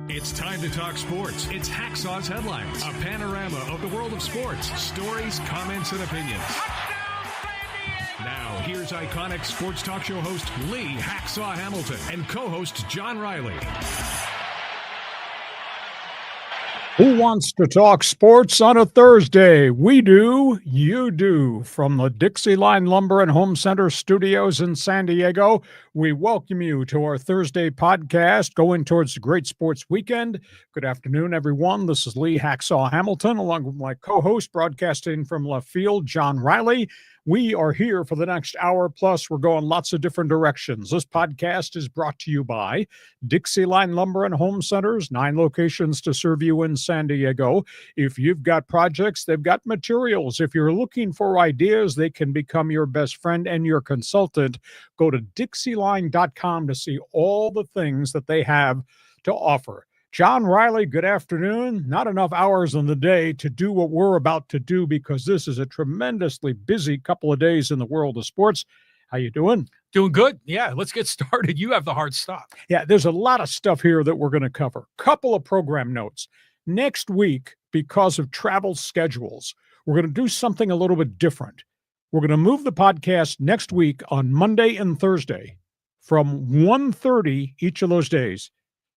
It's time to talk sports. It's Hacksaw's Headlines, a panorama of the world of sports, stories, comments, and opinions. Now, here's iconic sports talk show host Lee Hacksaw Hamilton and co-host John Riley. Who wants to talk sports on a Thursday? We do, you do. From the Dixieline Lumber and Home Center studios in San Diego, we welcome you to our Thursday podcast going towards the great sports weekend. Good afternoon, everyone. This is Lee Hacksaw Hamilton, along with my co-host broadcasting from left field, John Riley. We are here for the next hour plus. We're going lots of different directions. This podcast is brought to you by Dixieline Lumber and Home Centers, 9 locations to serve you in San Diego. If you've got projects, they've got materials. If you're looking for ideas, they can become your best friend and your consultant. Go to dixieline.com to see all the things that they have to offer. John Riley, good afternoon. Not enough hours in the day to do what we're about to do because this is a tremendously busy couple of days in the world of sports. How you doing? Doing good. Yeah, let's get started. You have the hard stop. Yeah, there's a lot of stuff here that we're going to cover. Couple of program notes. Next week, because of travel schedules, we're going to do something a little bit different. We're going to move the podcast next week on Monday and Thursday from 1:30 each of those days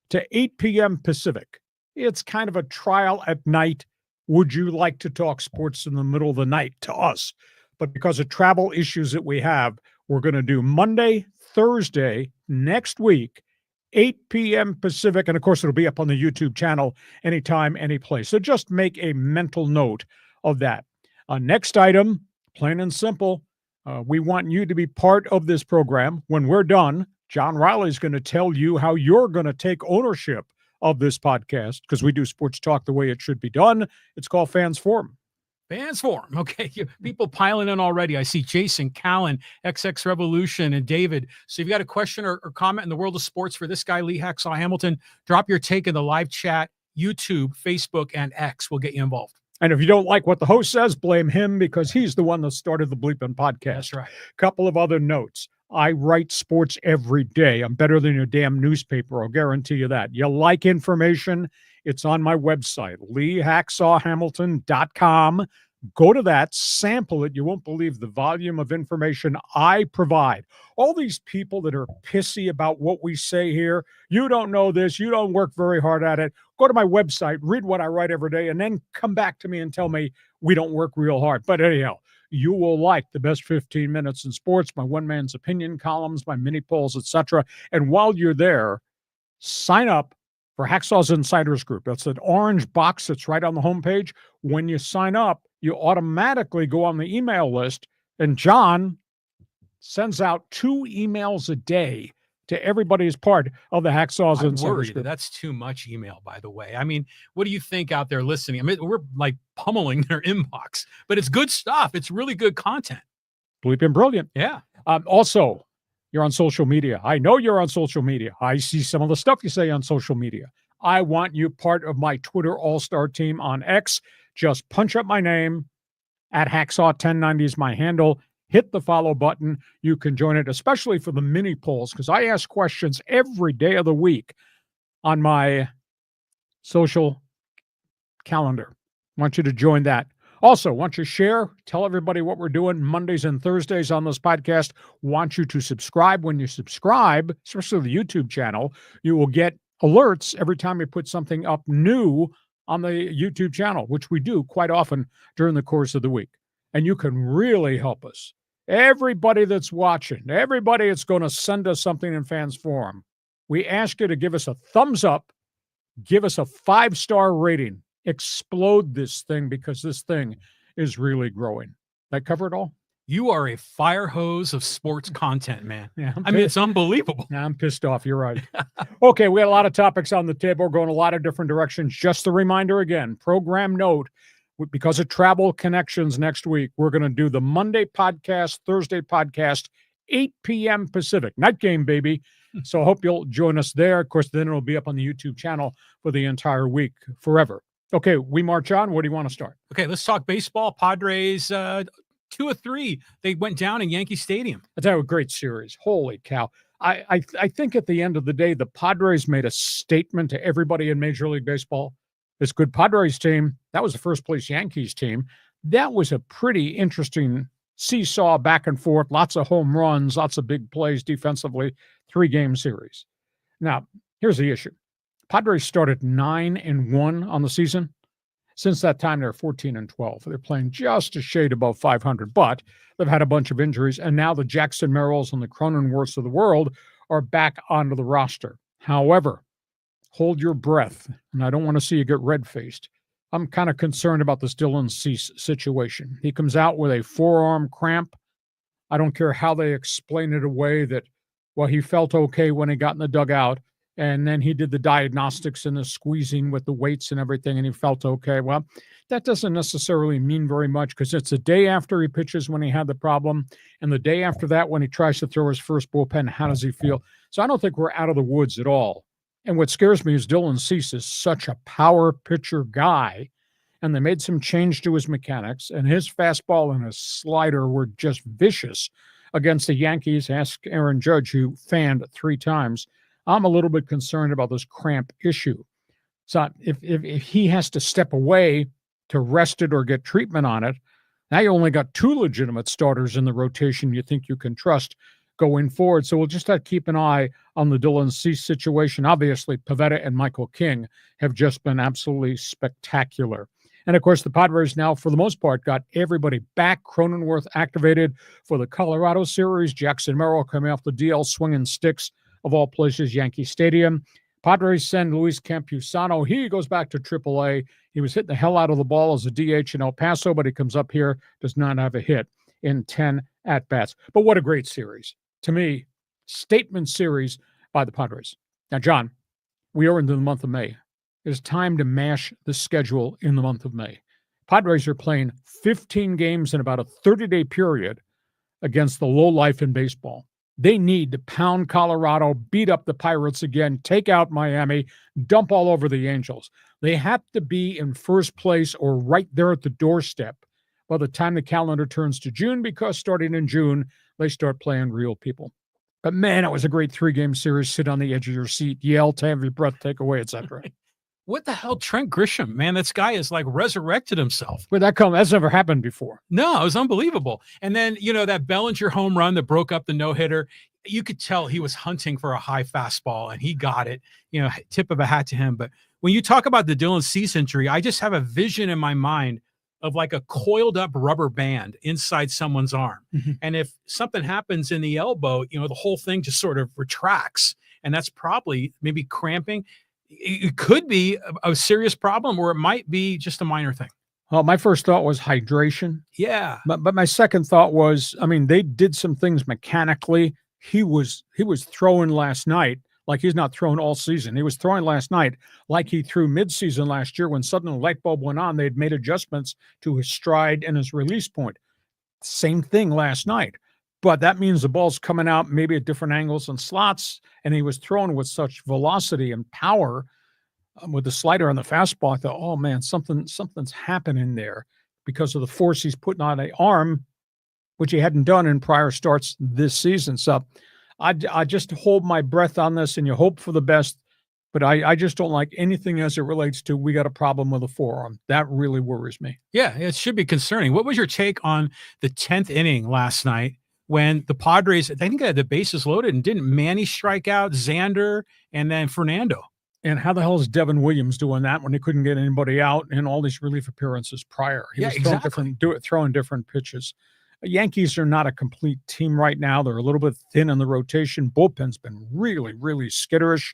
to 8 p.m. Pacific. It's kind of a trial at night. Would you like to talk sports in the middle of the night to us? But because of travel issues that we have, we're going to do Monday, Thursday, next week, 8 p.m. Pacific. And of course, it'll be up on the YouTube channel anytime, any place. So just make a mental note of that. Next item, plain and simple. We want you to be part of this program. When we're done, John Riley is going to tell you how you're going to take ownership of this podcast because we do sports talk the way it should be done. It's called Fans Forum. Fans Forum. Okay. People piling in already. I see Jason, Callan, XX Revolution, and David. So if you've got a question or comment in the world of sports for this guy, Lee Hacksaw Hamilton, drop your take in the live chat, YouTube, Facebook, and X. We'll get you involved. And if you don't like what the host says, blame him because he's the one that started the Bleepin' Podcast. That's right. Couple of other notes. I write sports every day. I'm better than your damn newspaper. I'll guarantee you that. You like information? It's on my website, leehacksawhamilton.com. Go to that, sample it. You won't believe the volume of information I provide. All these people that are pissy about what we say here, you don't know this, you don't work very hard at it. Go to my website, read what I write every day, and then come back to me and tell me we don't work real hard. But anyhow, you will like the best 15 minutes in sports, my one-man's opinion columns, my mini polls, etc. And while you're there, sign up for Hacksaw's Insiders Group. That's an orange box that's right on the homepage. When you sign up, you automatically go on the email list, and John sends out 2 emails a day to everybody as part of the Hacksaw's Insiders Group. That's too much email, by the way. I mean, what do you think out there listening? I mean, we're like pummeling their inbox, but it's good stuff. It's really good content. Bleeping brilliant. Yeah. Also, you're on social media. I know you're on social media. I see some of the stuff you say on social media. I want you part of my Twitter all-star team on X. Just punch up my name at Hacksaw1090 is my handle. Hit the follow button. You can join it, especially for the mini polls, because I ask questions every day of the week on my social calendar. I want you to join that. Also, want you to share, tell everybody what we're doing Mondays and Thursdays on this podcast. Want you to subscribe. When you subscribe, especially the YouTube channel, you will get alerts every time we put something up new on the YouTube channel, which we do quite often during the course of the week. And you can really help us. Everybody that's watching, everybody that's going to send us something in Fans Forum, we ask you to give us a thumbs up, give us a 5-star rating, explode this thing because this thing is really growing. That cover it all? You are a fire hose of sports content, man. Yeah, I mean, it's unbelievable. Yeah, I'm pissed off. You're right. Okay, we had a lot of topics on the table. We're going a lot of different directions. Just a reminder again, program note, because of travel connections next week, we're going to do the Monday podcast, Thursday podcast, 8 p.m. Pacific. Night game, baby. So I hope you'll join us there. Of course, then it'll be up on the YouTube channel for the entire week, forever. Okay, we march on. Where do you want to start? Okay, let's talk baseball. Padres, 2 of 3. They went down in Yankee Stadium. That's a great series. Holy cow. I think at the end of the day, the Padres made a statement to everybody in Major League Baseball. This good Padres team, that was the first place Yankees team. That was a pretty interesting seesaw back and forth, lots of home runs, lots of big plays defensively, 3-game series. Now, here's the issue. Padres started 9-1 on the season. Since that time, they're 14-12. They're playing just a shade above 500, but they've had a bunch of injuries, and now the Jackson Merrills and the Cronenworths of the world are back onto the roster. However, hold your breath, and I don't want to see you get red-faced. I'm kind of concerned about this Dylan Cease situation. He comes out with a forearm cramp. I don't care how they explain it away that, well, he felt okay when he got in the dugout, and then he did the diagnostics and the squeezing with the weights and everything, and he felt okay. Well, that doesn't necessarily mean very much because it's the day after he pitches when he had the problem, and the day after that when he tries to throw his first bullpen, how does he feel? So I don't think we're out of the woods at all. And what scares me is Dylan Cease is such a power pitcher guy, and they made some change to his mechanics, and his fastball and his slider were just vicious against the Yankees. Ask Aaron Judge, who fanned 3 times. I'm a little bit concerned about this cramp issue. So if he has to step away to rest it or get treatment on it, now you only got 2 legitimate starters in the rotation you think you can trust going forward. So we'll just have to keep an eye on the Dylan Cease situation. Obviously, Pivetta and Michael King have just been absolutely spectacular. And of course, the Padres now, for the most part, got everybody back. Cronenworth activated for the Colorado series. Jackson Merrill coming off the DL, swinging sticks, of all places, Yankee Stadium. Padres send Luis Campusano. He goes back to AAA. He was hitting the hell out of the ball as a DH in El Paso, but he comes up here, does not have a hit in 10 at-bats. But what a great series. To me, statement series by the Padres. Now, John, we are into the month of May. It's time to mash the schedule in the month of May. Padres are playing 15 games in about a 30-day period against the low life in baseball. They need to pound Colorado, beat up the Pirates again, take out Miami, dump all over the Angels. They have to be in first place or right there at the doorstep by the time the calendar turns to June, because starting in June, they start playing real people. But man, it was a great 3-game series. Sit on the edge of your seat, yell, to have your breath take away, etc. What the hell, Trent Grisham, man, this guy has like resurrected himself. Where'd that come? That's never happened before. No, it was unbelievable. And then, that Bellinger home run that broke up the no-hitter, you could tell he was hunting for a high fastball, and he got it. Tip of a hat to him. But when you talk about the Dylan Cease injury, I just have a vision in my mind of like a coiled up rubber band inside someone's arm. Mm-hmm. And if something happens in the elbow, the whole thing just sort of retracts, and that's probably maybe cramping. It could be a serious problem, or it might be just a minor thing. Well, my first thought was hydration. Yeah. But my second thought was, they did some things mechanically. He was throwing last night like he's not thrown all season. He was throwing last night like he threw midseason last year when suddenly the light bulb went on. They'd made adjustments to his stride and his release point. Same thing last night. But that means the ball's coming out maybe at different angles and slots, and he was thrown with such velocity and power with the slider and the fastball. I thought, oh, man, something's happening there because of the force he's putting on an arm, which he hadn't done in prior starts this season. So I just hold my breath on this, and you hope for the best, but I just don't like anything as it relates to we got a problem with a forearm. That really worries me. Yeah, it should be concerning. What was your take on the 10th inning last night when the Padres, I think they had the bases loaded, and didn't Manny strike out Xander and then Fernando? And how the hell is Devin Williams doing that when he couldn't get anybody out in all these relief appearances prior? He was throwing different pitches. Yankees are not a complete team right now. They're a little bit thin in the rotation. Bullpen's been really, really skitterish,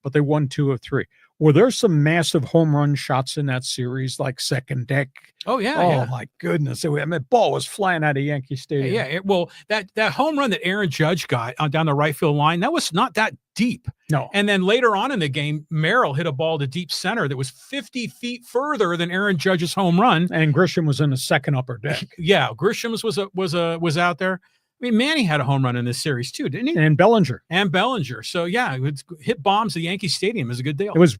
but they won 2 of 3. Were there some massive home run shots in that series, like second deck? Oh, yeah. Oh, my goodness. The ball was flying out of Yankee Stadium. Yeah. That home run that Aaron Judge got down the right field line, that was not that deep. No. And then later on in the game, Merrill hit a ball to deep center that was 50 feet further than Aaron Judge's home run. And Grisham was in the second upper deck. Yeah, Grisham's was out there. Manny had a home run in this series too, didn't he? And Bellinger. So, yeah, hit bombs at Yankee Stadium is a good deal. It was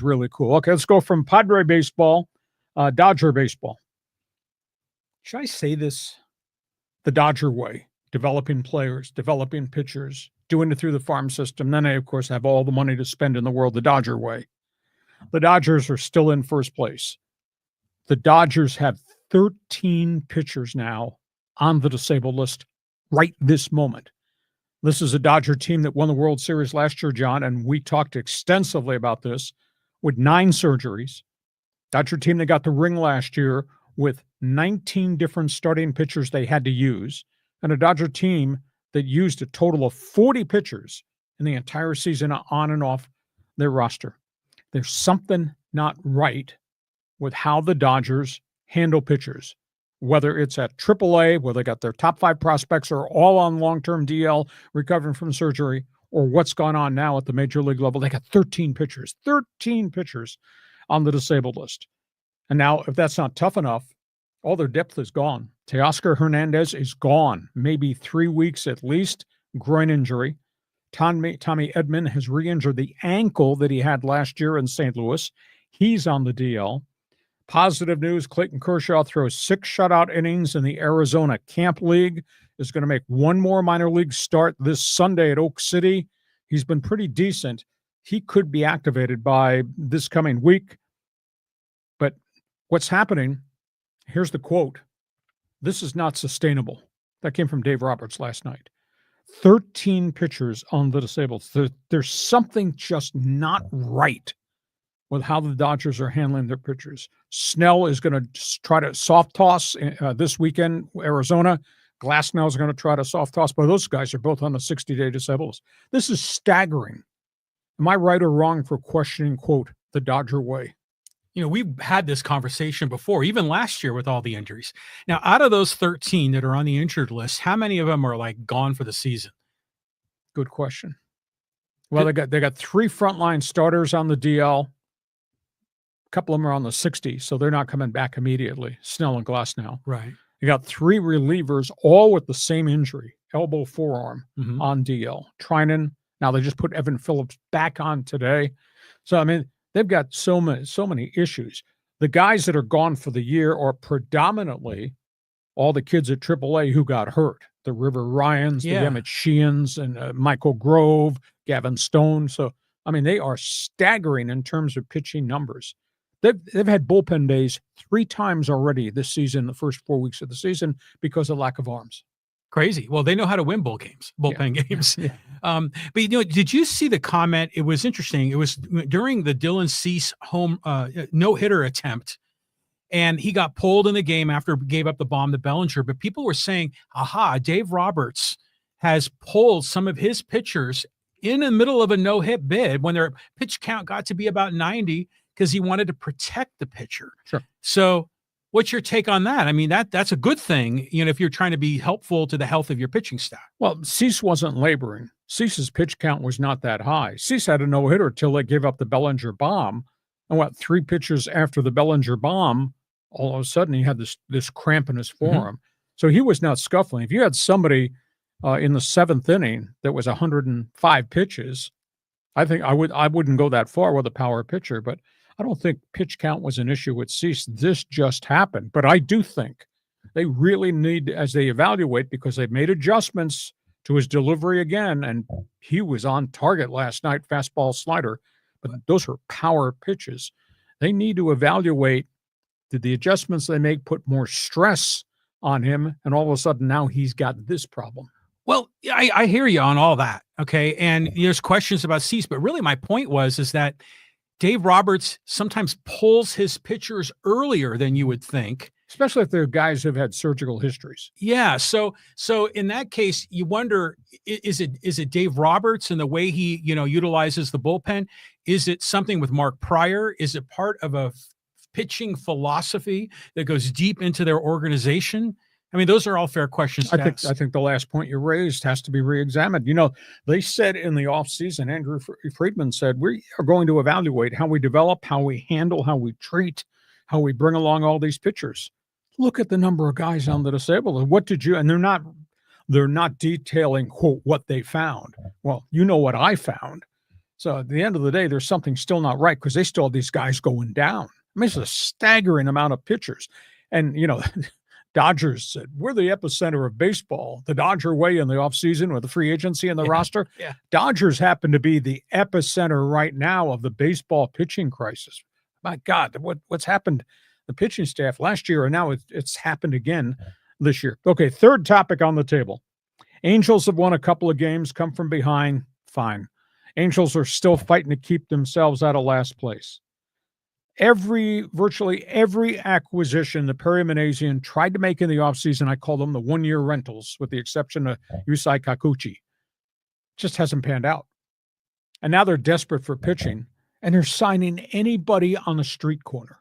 really cool. Okay, let's go from Padre baseball, Dodger baseball. Should I say this the Dodger way? Developing players, developing pitchers, doing it through the farm system. Then they, of course, have all the money to spend in the world the Dodger way. The Dodgers are still in first place. The Dodgers have 13 pitchers now on the disabled list right this moment. This is a Dodger team that won the World Series last year, John, and we talked extensively about this, with 9 surgeries. Dodger team that got the ring last year with 19 different starting pitchers they had to use, and a Dodger team that used a total of 40 pitchers in the entire season on and off their roster. There's something not right with how the Dodgers handle pitchers, whether it's at AAA, where they got their top 5 prospects are all on long-term DL recovering from surgery, or what's gone on now at the major league level. They got 13 pitchers on the disabled list. And now, if that's not tough enough, all their depth is gone. Teoscar Hernandez is gone, maybe 3 weeks at least, groin injury. Tommy Edman has re-injured the ankle that he had last year in St. Louis. He's on the DL. Positive news, Clayton Kershaw throws 6 shutout innings in the Arizona Camp League, is going to make one more minor league start this Sunday at Oak City. He's been pretty decent. He could be activated by this coming week. But what's happening, here's the quote, "This is not sustainable." That came from Dave Roberts last night. 13 pitchers on the disabled. There's something just not right with how the Dodgers are handling their pitchers. Snell is going to try to soft toss this weekend, Arizona. Glasnow is going to try to soft toss, but those guys are both on the 60-day disables. This is staggering. Am I right or wrong for questioning, quote, the Dodger way? We've had this conversation before, even last year with all the injuries. Now, out of those 13 that are on the injured list, how many of them are like gone for the season? Good question. Well, they got 3 frontline starters on the DL. A couple of them are on the 60, so they're not coming back immediately. Snell and Glasnow. Right. You got 3 relievers, all with the same injury, elbow, forearm, on DL. Trinan. Now they just put Evan Phillips back on today. So, I mean, they've got so many issues. The guys that are gone for the year are predominantly all the kids at AAA who got hurt. The River Ryans, the Emmett Sheehan's, and Michael Grove, Gavin Stone. So, I mean, they are staggering in terms of pitching numbers. They've had bullpen days 3 times already this season, the first 4 weeks of the season, because of lack of arms. Crazy. Well, they know how to win bullpen games. Yeah. But, did you see the comment? It was interesting. It was during the Dylan Cease home no-hitter attempt, and he got pulled in the game after he gave up the bomb to Bellinger. But people were saying, aha, Dave Roberts has pulled some of his pitchers in the middle of a no-hit bid when their pitch count got to be about 90 because he wanted to protect the pitcher. Sure. So what's your take on that? I mean, that's a good thing, if you're trying to be helpful to the health of your pitching staff. Well, Cease wasn't laboring. Cease's pitch count was not that high. Cease had a no-hitter till they gave up the Bellinger bomb. And 3 pitches after the Bellinger bomb, all of a sudden he had this cramp in his forearm. So he was not scuffling. If you had somebody in the 7th inning that was 105 pitches, I think I wouldn't go that far with a power pitcher, but I don't think pitch count was an issue with Cease. This just happened. But I do think they really need, as they evaluate, because they've made adjustments to his delivery again, and he was on target last night, fastball slider, but those are power pitches. They need to evaluate, did the adjustments they make put more stress on him, and all of a sudden now he's got this problem. Well, I hear you on all that, okay? And there's questions about Cease, but really my point is that Dave Roberts sometimes pulls his pitchers earlier than you would think. Especially if they're guys who've had surgical histories. Yeah. So in that case, you wonder, is it Dave Roberts and the way he, utilizes the bullpen? Is it something with Mark Pryor? Is it part of a pitching philosophy that goes deep into their organization? I mean, those are all fair questions. I think the last point you raised has to be reexamined. They said in the offseason, Andrew Friedman said, we are going to evaluate how we develop, how we handle, how we treat, how we bring along all these pitchers. Look at the number of guys on the disabled. What did you, and they're not detailing, quote, what they found. Well, you know what I found. So at the end of the day, there's something still not right because they still have these guys going down. I mean, it's a staggering amount of pitchers. And, Dodgers said, we're the epicenter of baseball, the Dodger way in the offseason with the free agency and the roster. Yeah. Dodgers happen to be the epicenter right now of the baseball pitching crisis. My God, what's happened? The pitching staff last year, and now it's happened again this year. Okay, third topic on the table. Angels have won a couple of games, come from behind, fine. Angels are still fighting to keep themselves out of last place. Virtually every acquisition that Perry Minasian tried to make in the offseason, I call them the one-year rentals, with the exception of Yusei Kikuchi, just hasn't panned out. And now they're desperate for pitching, and they're signing anybody on the street corner.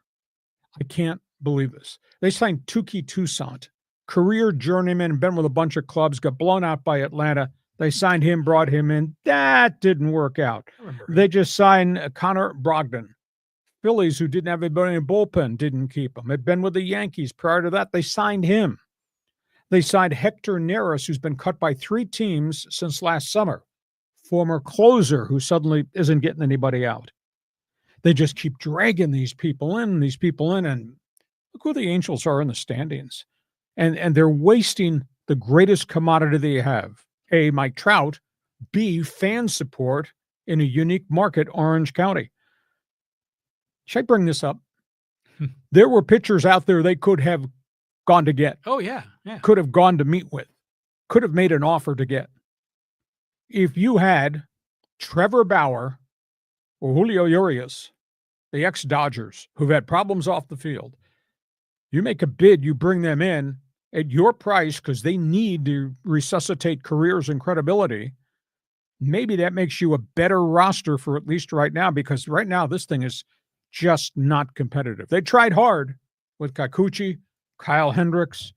I can't believe this. They signed Tuki Toussaint, career journeyman, been with a bunch of clubs, got blown out by Atlanta. They signed him, brought him in. That didn't work out. They just signed Connor Brogdon. Phillies, who didn't have anybody in the bullpen, didn't keep him. Had been with the Yankees prior to that. They signed him. They signed Hector Neris, who's been cut by 3 teams since last summer. Former closer who suddenly isn't getting anybody out. They just keep dragging these people in, and look who the Angels are in the standings. And they're wasting the greatest commodity they have. A, Mike Trout. B, fan support in a unique market, Orange County. Should I bring this up? There were pitchers out there they could have gone to get. Oh, yeah. Could have gone to meet with. Could have made an offer to get. If you had Trevor Bauer or Julio Urias, the ex-Dodgers, who've had problems off the field, you make a bid, you bring them in at your price because they need to resuscitate careers and credibility, maybe that makes you a better roster for at least right now, because right now this thing is just not competitive. They tried hard with Kikuchi, Kyle Hendricks,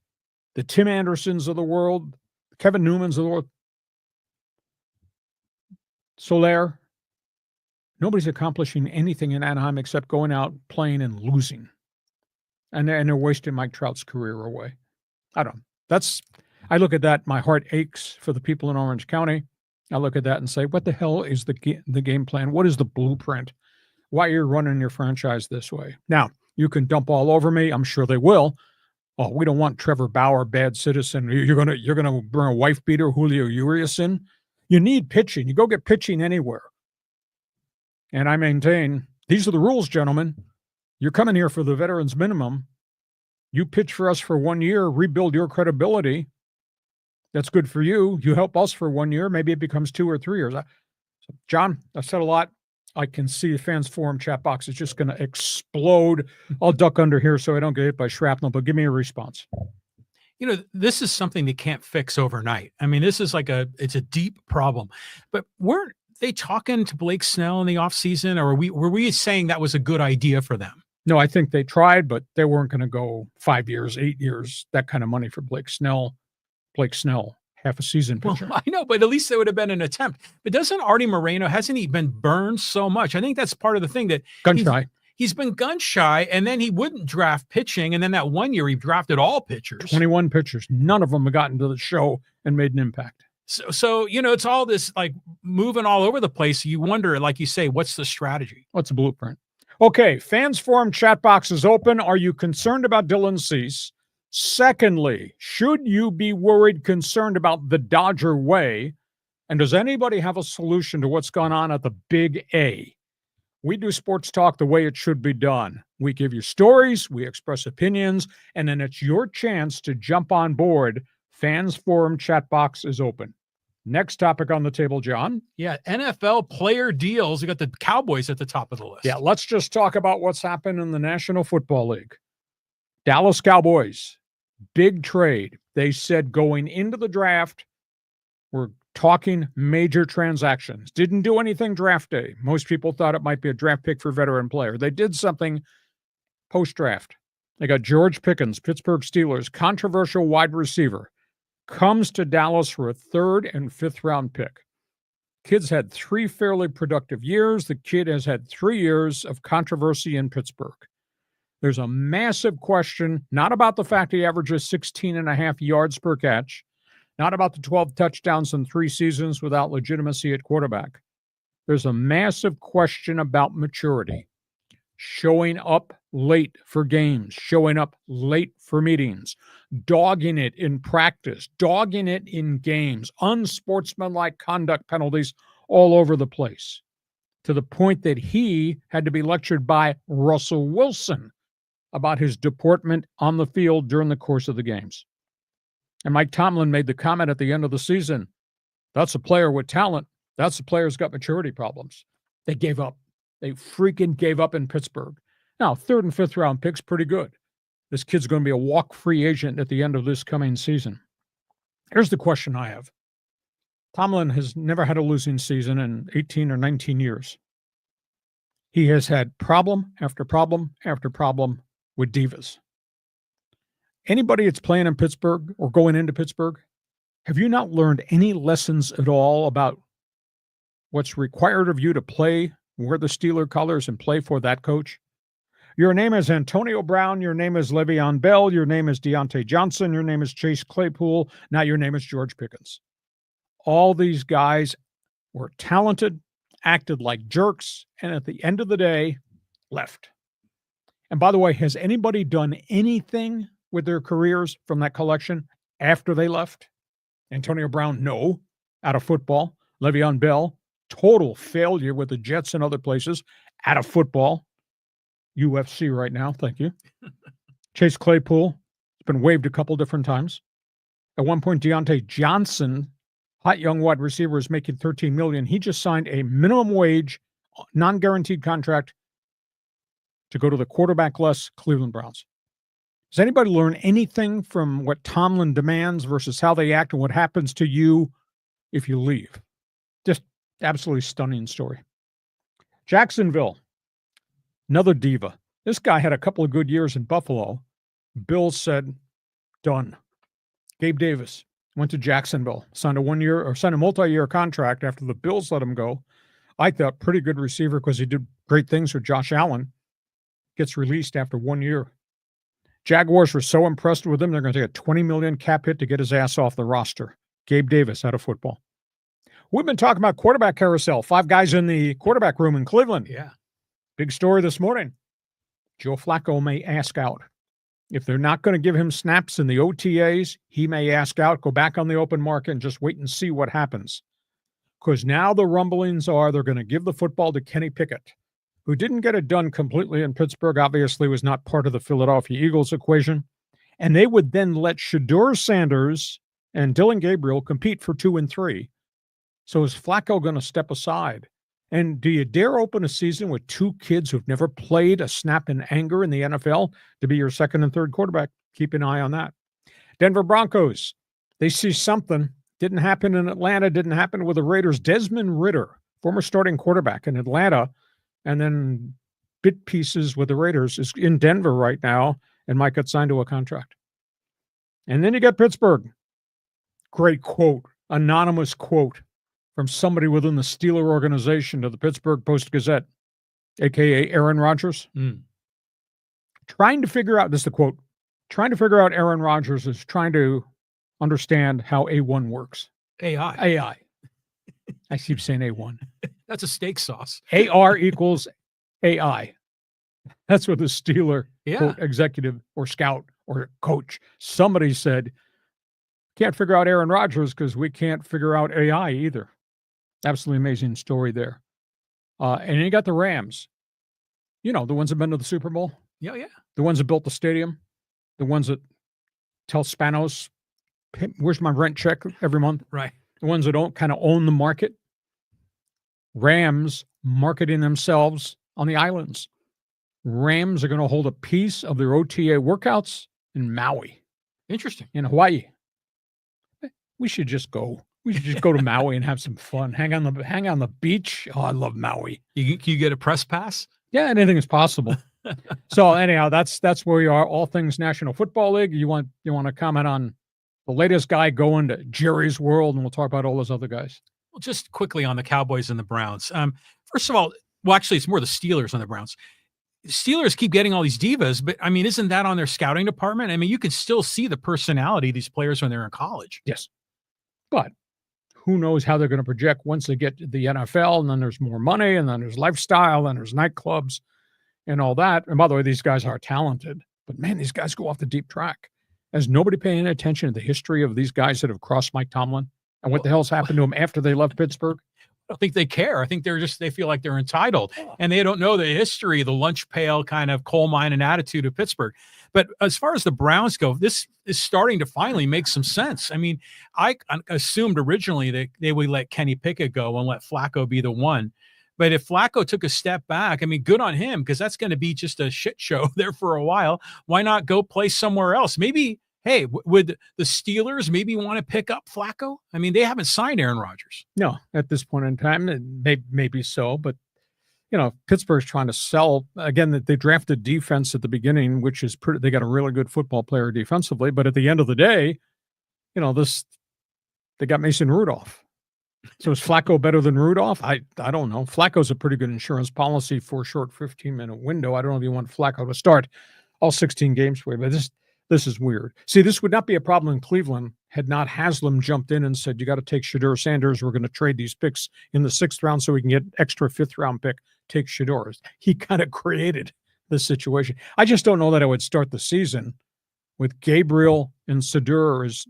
the Tim Andersons of the world, Kevin Newmans of the world, Soler. Nobody's accomplishing anything in Anaheim except going out, playing, and losing. And they're wasting Mike Trout's career away. I look at that, my heart aches for the people in Orange County. I look at that and say, what the hell is the game plan? What is the blueprint? Why you're running your franchise this way? Now, you can dump all over me. I'm sure they will. Oh, we don't want Trevor Bauer, bad citizen. You're gonna bring a wife beater, Julio Urias in. You need pitching. You go get pitching anywhere. And I maintain these are the rules, gentlemen. You're coming here for the veterans minimum. You pitch for us for 1 year, rebuild your credibility. That's good for you. You help us for 1 year. Maybe it becomes 2 or 3 years. John, I've said a lot. I can see the fans forum chat box is just going to explode. I'll duck under here so I don't get hit by shrapnel, but give me a response. You know, this is something they can't fix overnight. I mean, this is it's a deep problem. But weren't they talking to Blake Snell in the offseason, or were we saying that was a good idea for them? No, I think they tried, but they weren't going to go 5 years, 8 years, that kind of money for Blake Snell. Blake Snell, half a season pitcher. Well, I know, but at least there would have been an attempt. But doesn't Artie Moreno, hasn't he been burned so much? I think that's part of the thing, that gun shy. He's been gun shy, and then he wouldn't draft pitching. And then that 1 year he drafted all pitchers. 21 pitchers. None of them have gotten to the show and made an impact. So you know, it's all this like moving all over the place. You wonder, like you say, what's the strategy? What's the blueprint? Okay, fans forum chat box is open. Are you concerned about Dylan Cease? Secondly, should you be worried, concerned about the Dodger way? And does anybody have a solution to what's gone on at the Big A? We do sports talk the way it should be done. We give you stories, we express opinions, and then it's your chance to jump on board. Fans forum chat box is open. Next topic on the table, John. Yeah, NFL player deals. We got the Cowboys at the top of the list. Yeah, let's just talk about what's happened in the National Football League. Dallas Cowboys, big trade. They said going into the draft, we're talking major transactions. Didn't do anything draft day. Most people thought it might be a draft pick for veteran player. They did something post-draft. They got George Pickens, Pittsburgh Steelers, controversial wide receiver, comes to Dallas for a 3rd and 5th round pick. Kid's had 3 fairly productive years. The kid has had 3 years of controversy in Pittsburgh. There's a massive question, not about the fact he averages 16.5 yards per catch, not about the 12 touchdowns in 3 seasons without legitimacy at quarterback. There's a massive question about maturity. showing up late for games, showing up late for meetings, dogging it in practice, dogging it in games, unsportsmanlike conduct penalties all over the place, to the point that he had to be lectured by Russell Wilson about his deportment on the field during the course of the games. And Mike Tomlin made the comment at the end of the season, that's a player with talent. That's a player who's got maturity problems. They gave up. They freaking gave up in Pittsburgh. Now, 3rd and 5th round picks, pretty good. This kid's going to be a walk-free agent at the end of this coming season. Here's the question I have. Tomlin has never had a losing season in 18 or 19 years. He has had problem after problem after problem with divas. Anybody that's playing in Pittsburgh or going into Pittsburgh, have you not learned any lessons at all about what's required of you to play, wear the Steeler colors, and play for that coach? Your name is Antonio Brown. Your name is Le'Veon Bell. Your name is Deontay Johnson. Your name is Chase Claypool. Now your name is George Pickens. All these guys were talented, acted like jerks, and at the end of the day, left. And by the way, has anybody done anything with their careers from that collection after they left? Antonio Brown, no, out of football. Le'Veon Bell, total failure with the Jets and other places, out of football. UFC right now, thank you. Chase Claypool has been waived a couple different times. At one point, Deontay Johnson, hot young wide receiver, is making $13 million. He just signed a minimum wage, non-guaranteed contract to go to the quarterback-less Cleveland Browns. Does anybody learn anything from what Tomlin demands versus how they act and what happens to you if you leave? Just absolutely stunning story. Jacksonville, another diva. This guy had a couple of good years in Buffalo. Bills said, done. Gabe Davis went to Jacksonville, signed a multi-year contract after the Bills let him go. I thought pretty good receiver because he did great things with Josh Allen. Gets released after 1 year. Jaguars were so impressed with him, they're going to take a $20 million cap hit to get his ass off the roster. Gabe Davis out of football. We've been talking about quarterback carousel. 5 guys in the quarterback room in Cleveland. Yeah. Big story this morning. Joe Flacco may ask out. If they're not going to give him snaps in the OTAs, he may ask out, go back on the open market, and just wait and see what happens. Because now the rumblings are they're going to give the football to Kenny Pickett, who didn't get it done completely in Pittsburgh, obviously was not part of the Philadelphia Eagles equation. And they would then let Shedeur Sanders and Dylan Gabriel compete for 2 and 3. So is Flacco going to step aside? And do you dare open a season with 2 kids who've never played a snap in anger in the NFL to be your 2nd and 3rd quarterback? Keep an eye on that. Denver Broncos, they see something. Didn't happen in Atlanta, didn't happen with the Raiders. Desmond Ridder, former starting quarterback in Atlanta, and then bit pieces with the Raiders, is in Denver right now and might get signed to a contract. And then you got Pittsburgh. Great quote, anonymous quote from somebody within the Steeler organization to the Pittsburgh Post-Gazette, a.k.a. Aaron Rodgers. Trying to figure out, this is the quote, trying to figure out Aaron Rodgers is trying to understand how A1 works. AI. I keep saying A1. That's a steak sauce. AR equals AI. That's what the Steeler quote, executive or scout or coach, somebody said, can't figure out Aaron Rodgers because we can't figure out AI either. Absolutely amazing story there. And you got the Rams. You know, the ones that have been to the Super Bowl. Yeah. The ones that built the stadium. The ones that tell Spanos, where's my rent check every month? Right. The ones that don't kind of own the market. Rams marketing themselves on the islands. Rams are going to hold a piece of their OTA workouts in Maui. Interesting. In Hawaii. We should just go. We should just go to Maui and have some fun. Hang on the beach. Oh, I love Maui. Can you get a press pass? Yeah, anything is possible. So anyhow, that's where we are. All things National Football League. You want to comment on the latest guy going to Jerry's World, and we'll talk about all those other guys. Well, just quickly on the Cowboys and the Browns. First of all, actually, it's more the Steelers and the Browns. Steelers keep getting all these divas, but I mean, isn't that on their scouting department? I mean, you can still see the personality of these players when they're in college. Yes. But who knows how they're going to project once they get to the NFL, and then there's more money, and then there's lifestyle, and there's nightclubs. and all that. And by the way, these guys are talented, but man, these guys go off the deep track. Has nobody paying attention to the history of these guys that have crossed Mike Tomlin and what the hell's happened to them after they left Pittsburgh? I don't think they care. I think they feel like they're entitled, and they don't know the history, the lunch pail kind of coal mine and attitude of Pittsburgh. But as far as the Browns go, this is starting to finally make some sense. I mean, I assumed originally that they would let Kenny Pickett go and let Flacco be the one. But if Flacco took a step back, I mean, good on him, because that's going to be just a shit show there for a while. Why not go play somewhere else? Maybe, hey, would the Steelers maybe want to pick up Flacco? I mean, they haven't signed Aaron Rodgers. No, at this point in time, maybe so. But, you know, Pittsburgh's trying to sell, again, that they drafted defense at the beginning, which is pretty, they got a really good football player defensively. But at the end of the day, you know, they got Mason Rudolph. So is Flacco better than Rudolph? I don't know. Flacco's a pretty good insurance policy for a short 15-minute window. I don't know if you want Flacco to start all 16 games for you, but this is weird. See, this would not be a problem in Cleveland had not Haslam jumped in and said, you got to take Shedeur Sanders. We're going to trade these picks in the 6th round so we can get extra 5th-round pick. Take Shedeur. He kind of created the situation. I just don't know that I would start the season with Gabriel and Shedeur as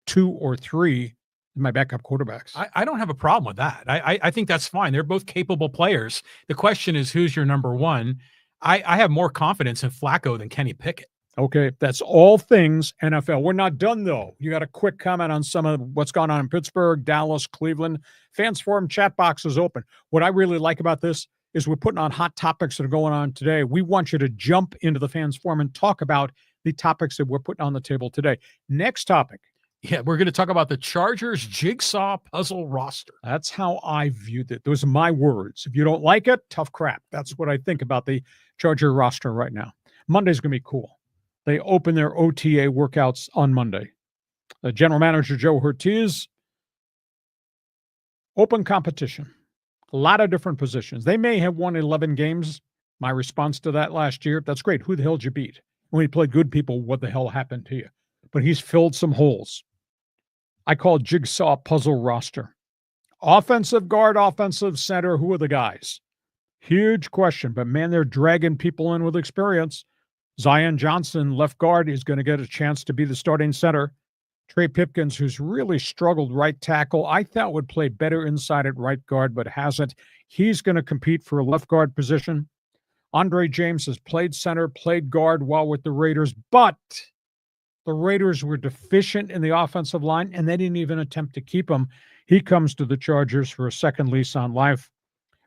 2 or 3 my backup quarterbacks. I don't have a problem with that. I think that's fine. They're both capable players. The question is, who's your number one? I have more confidence in Flacco than Kenny Pickett. Okay, that's all things NFL. We're not done, though. You got a quick comment on some of what's gone on in Pittsburgh, Dallas, Cleveland. Fans Forum chat box is open. What I really like about this is we're putting on hot topics that are going on today. We want you to jump into the Fans Forum and talk about the topics that we're putting on the table today. Next topic. Yeah, we're going to talk about the Chargers jigsaw puzzle roster. That's how I viewed it. Those are my words. If you don't like it, tough crap. That's what I think about the Charger roster right now. Monday's going to be cool. They open their OTA workouts on Monday. The general manager, Joe Ortiz, open competition. A lot of different positions. They may have won 11 games. My response to that last year, that's great. Who the hell did you beat? When you play good people, what the hell happened to you? But he's filled some holes. I call it jigsaw puzzle roster. Offensive guard, offensive center, who are the guys? Huge question, but man, they're dragging people in with experience. Zion Johnson, left guard, is going to get a chance to be the starting center. Trey Pipkins, who's really struggled right tackle, I thought would play better inside at right guard, but hasn't. He's going to compete for a left guard position. Andre James has played center, played guard while with the Raiders, but the Raiders were deficient in the offensive line, and they didn't even attempt to keep him. He comes to the Chargers for a second lease on life.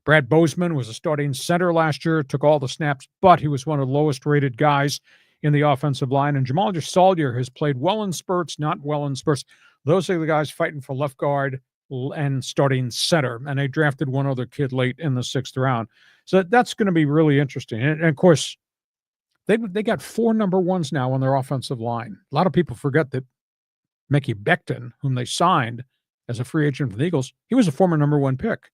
Brad Bozeman was a starting center last year, took all the snaps, but he was one of the lowest-rated guys in the offensive line. And Jamal Salyer has played well in spurts, not well in spurts. Those are the guys fighting for left guard and starting center. And they drafted one other kid late in the 6th round. So that's going to be really interesting. And of course, they got 4 number ones now on their offensive line. A lot of people forget that Mickey Becton, whom they signed as a free agent for the Eagles, he was a former number 1 pick.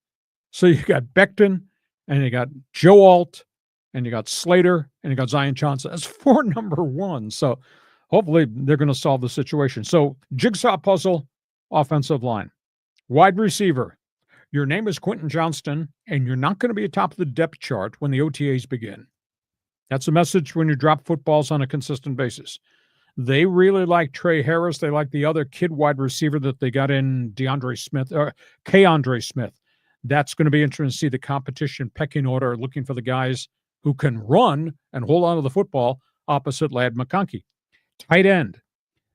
So you got Becton, and you got Joe Alt, and you got Slater, and you got Zion Johnson. That's 4 number ones. So hopefully they're going to solve the situation. So jigsaw puzzle, offensive line. Wide receiver. Your name is Quentin Johnston, and you're not going to be atop of the depth chart when the OTAs begin. That's a message when you drop footballs on a consistent basis. They really like Trey Harris. They like the other kid wide receiver that they got in Keandre Smith. That's going to be interesting to see the competition pecking order, looking for the guys who can run and hold on to the football opposite Ladd McConkey. Tight end.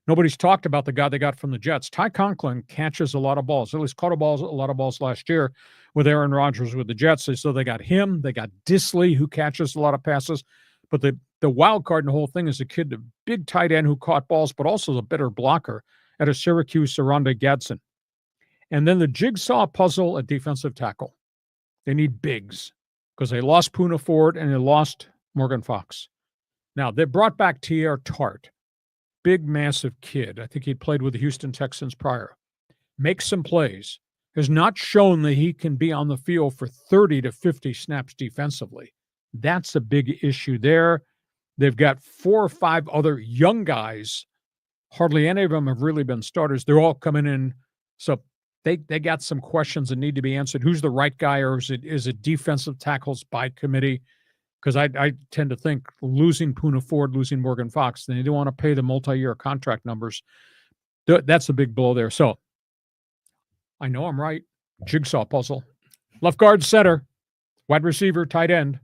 Nobody's talked about the guy they got from the Jets. Ty Conklin catches a lot of balls. At least caught a lot of balls last year with Aaron Rodgers with the Jets. So they got him. They got Disley, who catches a lot of passes. But the wild card in the whole thing is a kid, a big tight end who caught balls, but also the better blocker at a Syracuse, Saronda Gadsden. And then the jigsaw puzzle at defensive tackle. They need bigs because they lost Poona Ford and they lost Morgan Fox. Now, they brought back T.R. Tart. Big, massive kid. I think he played with the Houston Texans prior. Makes some plays. Has not shown that he can be on the field for 30 to 50 snaps defensively. That's a big issue there. They've got 4 or 5 other young guys. Hardly any of them have really been starters. They're all coming in. So they got some questions that need to be answered. Who's the right guy, or is it defensive tackles by committee? because I tend to think losing Poona Ford, losing Morgan Fox, then you don't want to pay the multi-year contract numbers. That's a big blow there. So I know I'm right. Jigsaw puzzle. Left guard, center, wide receiver, tight end,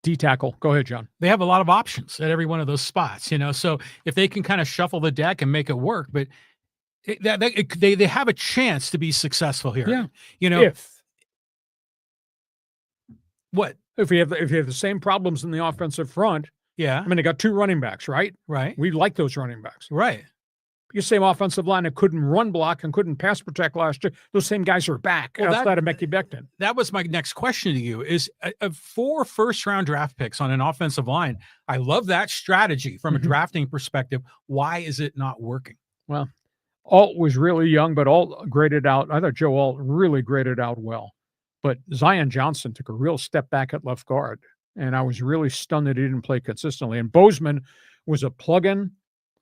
D tackle. Go ahead, John. They have a lot of options at every one of those spots, so if they can kind of shuffle the deck and make it work, but they have a chance to be successful here. Yeah. If you have the same problems in the offensive front, yeah. I mean, they got 2 running backs, right? Right. We like those running backs. Right. Your same offensive line that couldn't run block and couldn't pass protect last year, those same guys are back outside of Mekhi Becton. That was my next question to you is 4 first-round draft picks on an offensive line. I love that strategy from a drafting perspective. Why is it not working? Well, Alt was really young, but Alt graded out. I thought Joe Alt really graded out well. But Zion Johnson took a real step back at left guard, and I was really stunned that he didn't play consistently. And Bozeman was a plug-in,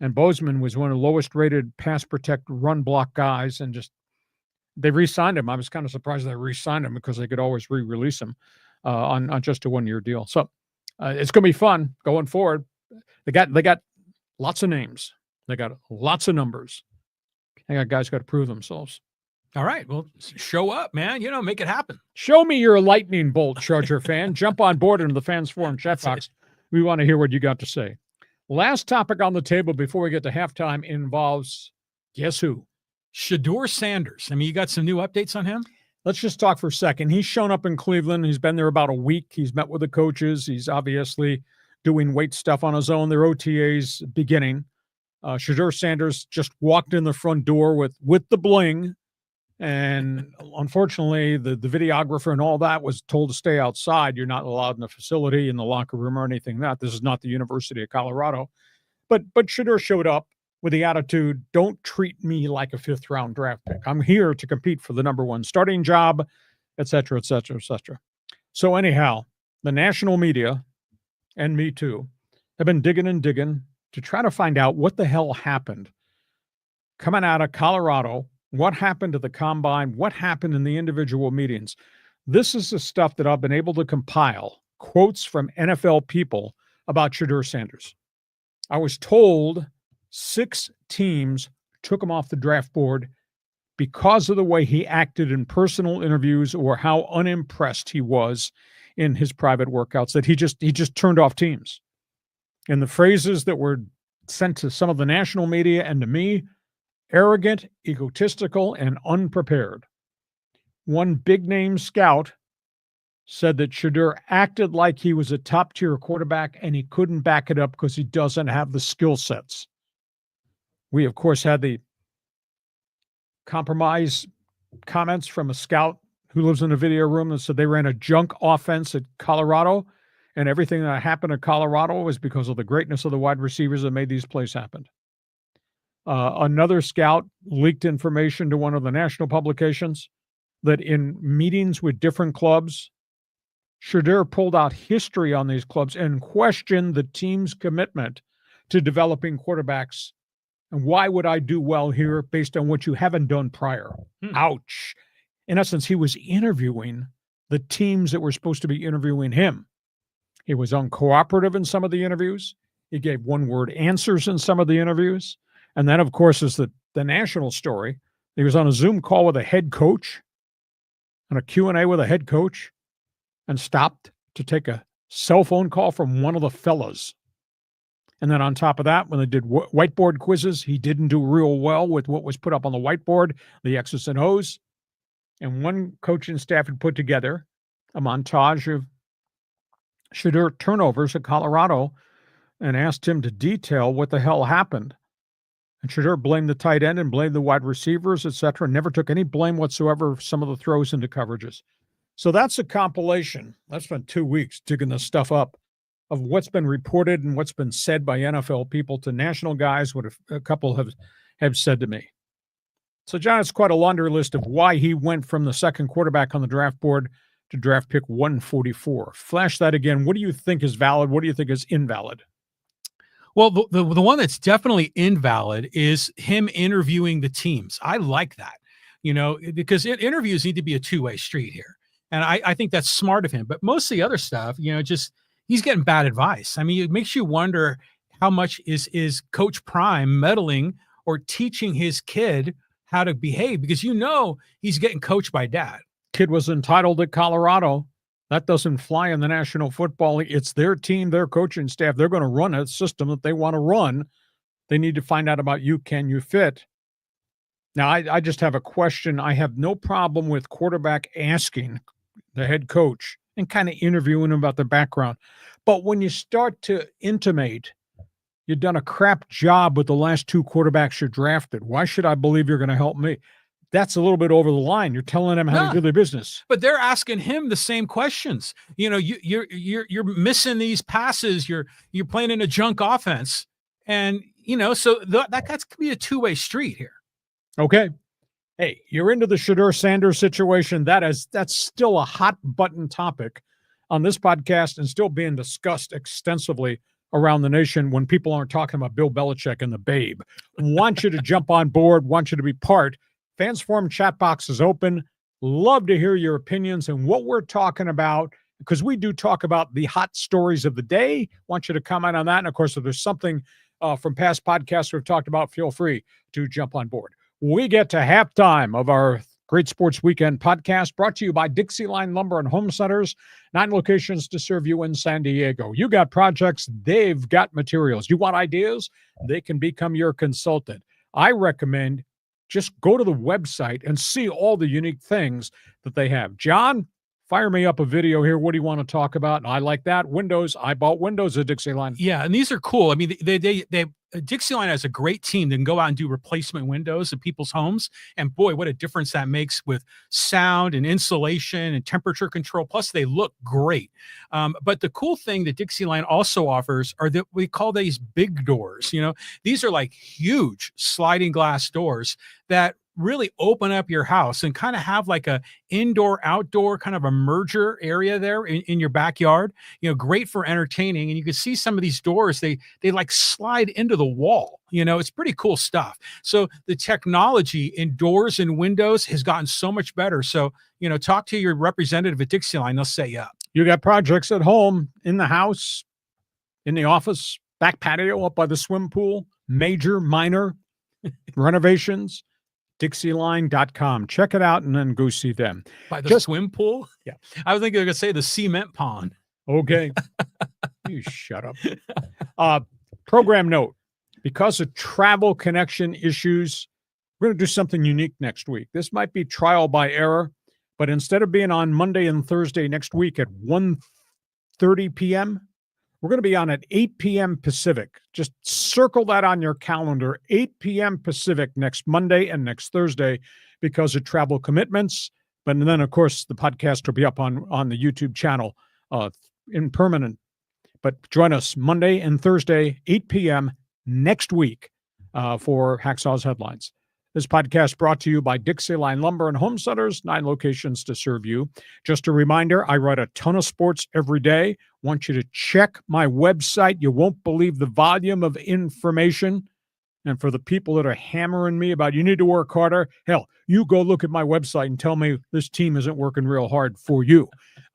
and Bozeman was one of the lowest-rated pass protect run block guys, and just they re-signed him. I was kind of surprised they re-signed him because they could always re-release him on just a 1-year deal. So it's going to be fun going forward. They got lots of names. They got lots of numbers. They got guys got to prove themselves. All right. Well, show up, man. Make it happen. Show me your lightning bolt, Charger fan. Jump on board into the Fans Forum chat box. We want to hear what you got to say. Last topic on the table before we get to halftime involves, guess who? Shedeur Sanders. I mean, you got some new updates on him? Let's just talk for a second. He's shown up in Cleveland. He's been there about a week. He's met with the coaches. He's obviously doing weight stuff on his own. Their OTAs beginning. Shedeur Sanders just walked in the front door with the bling. And unfortunately, the videographer and all that was told to stay outside. You're not allowed in the facility, in the locker room, or anything like that. This is not the University of Colorado. But Shedeur showed up with the attitude, don't treat me like a 5th-round draft pick. I'm here to compete for the #1 starting job, et cetera, et cetera, et cetera. So anyhow, the national media, and me too, have been digging to try to find out what the hell happened coming out of Colorado. What happened to the combine? What happened in the individual meetings? This is the stuff that I've been able to compile, quotes from NFL people about Shedeur Sanders. I was told 6 teams took him off the draft board because of the way he acted in personal interviews or how unimpressed he was in his private workouts, that he just turned off teams. And the phrases that were sent to some of the national media and to me, arrogant, egotistical, and unprepared. One big-name scout said that Shedeur acted like he was a top-tier quarterback and he couldn't back it up because he doesn't have the skill sets. We, of course, had the compromise comments from a scout who lives in a video room that said they ran a junk offense at Colorado, and everything that happened at Colorado was because of the greatness of the wide receivers that made these plays happen. Another scout leaked information to one of the national publications that in meetings with different clubs, Shedeur pulled out history on these clubs and questioned the team's commitment to developing quarterbacks. And why would I do well here based on what you haven't done prior? Ouch. In essence, he was interviewing the teams that were supposed to be interviewing him. He was uncooperative in some of the interviews. He gave one-word answers in some of the interviews. And then, of course, is the national story. He was on a Zoom call with a head coach, on a Q&A with a head coach, and stopped to take a cell phone call from one of the fellas. And then on top of that, when they did whiteboard quizzes, he didn't do real well with what was put up on the whiteboard, the X's and O's. And one coaching staff had put together a montage of Shedeur turnovers at Colorado and asked him to detail what the hell happened. And Shedeur blamed the tight end and blamed the wide receivers, etc. Never took any blame whatsoever for some of the throws into coverages. So that's a compilation. I've spent 2 weeks digging this stuff up of what's been reported and what's been said by NFL people to national guys, what a couple have said to me. So, John, it's quite a laundry list of why he went from the second quarterback on the draft board to draft pick 144. Flash that again. What do you think is valid? What do you think is invalid? Well, the one that's definitely invalid is him interviewing the teams. I like that, because interviews need to be a two-way street here. And I think that's smart of him. But most of the other stuff, just he's getting bad advice. I mean, it makes you wonder how much is Coach Prime meddling or teaching his kid how to behave, because he's getting coached by dad. Kid was entitled at Colorado. That doesn't fly in the National Football League. It's their team, their coaching staff. They're going to run a system that they want to run. They need to find out about you. Can you fit? Now, I just have a question. I have no problem with quarterback asking the head coach and kind of interviewing him about their background. But when you start to intimate you've done a crap job with the last 2 quarterbacks you drafted, why should I believe you're going to help me? That's a little bit over the line. You're telling them how to do their business. But they're asking him the same questions. You're missing these passes. You're playing in a junk offense, and so that could be a two-way street here. Okay. Hey, you're into the Shedeur Sanders situation. That's still a hot button topic on this podcast and still being discussed extensively around the nation when people aren't talking about Bill Belichick and the babe. Want you to jump on board, want you to be part. Fans Forum chat box is open. Love to hear your opinions and what we're talking about, because we do talk about the hot stories of the day. Want you to comment on that. And of course, if there's something from past podcasts we've talked about, feel free to jump on board. We get to halftime of our Great Sports Weekend podcast, brought to you by Dixieline Lumber and Home Centers, 9 locations to serve you in San Diego. You got projects, they've got materials. You want ideas? They can become your consultant. I recommend just go to the website and see all the unique things that they have. John, fire me up a video here. What do you want to talk about? I like that. Windows. I bought windows at Dixieline. Yeah, and these are cool. I mean, they Dixieline has a great team that can go out and do replacement windows in people's homes. And boy, what a difference that makes with sound and insulation and temperature control. Plus, they look great. But the cool thing that Dixieline also offers are that we call these big doors. These are like huge sliding glass doors that really open up your house and kind of have like a indoor outdoor kind of a merger area there in your backyard. Great for entertaining. And you can see some of these doors, they like slide into the wall. It's pretty cool stuff. So the technology in doors and windows has gotten so much better. So talk to your representative at Dixieline. They'll set you up. You got projects at home, in the house, in the office, back patio, up by the swim pool, major, minor renovations. Dixieline.com. Check it out and then go see them. By the swim pool? Yeah. I was thinking they were going to say the cement pond. Okay. You shut up. Program note, because of travel connection issues, we're going to do something unique next week. This might be trial by error, but instead of being on Monday and Thursday next week at 1:30 p.m., we're going to be on at 8 p.m. Pacific. Just circle that on your calendar, 8 p.m. Pacific next Monday and next Thursday because of travel commitments. But then, of course, the podcast will be up on the YouTube channel in permanent. But join us Monday and Thursday, 8 p.m. next week for Hacksaw's Headlines. This podcast brought to you by Dixieline Lumber and Home Centers, 9 locations to serve you. Just a reminder, I write a ton of sports every day. Want you to check my website. You won't believe the volume of information. And for the people that are hammering me about you need to work harder, hell, you go look at my website and tell me this team isn't working real hard for you.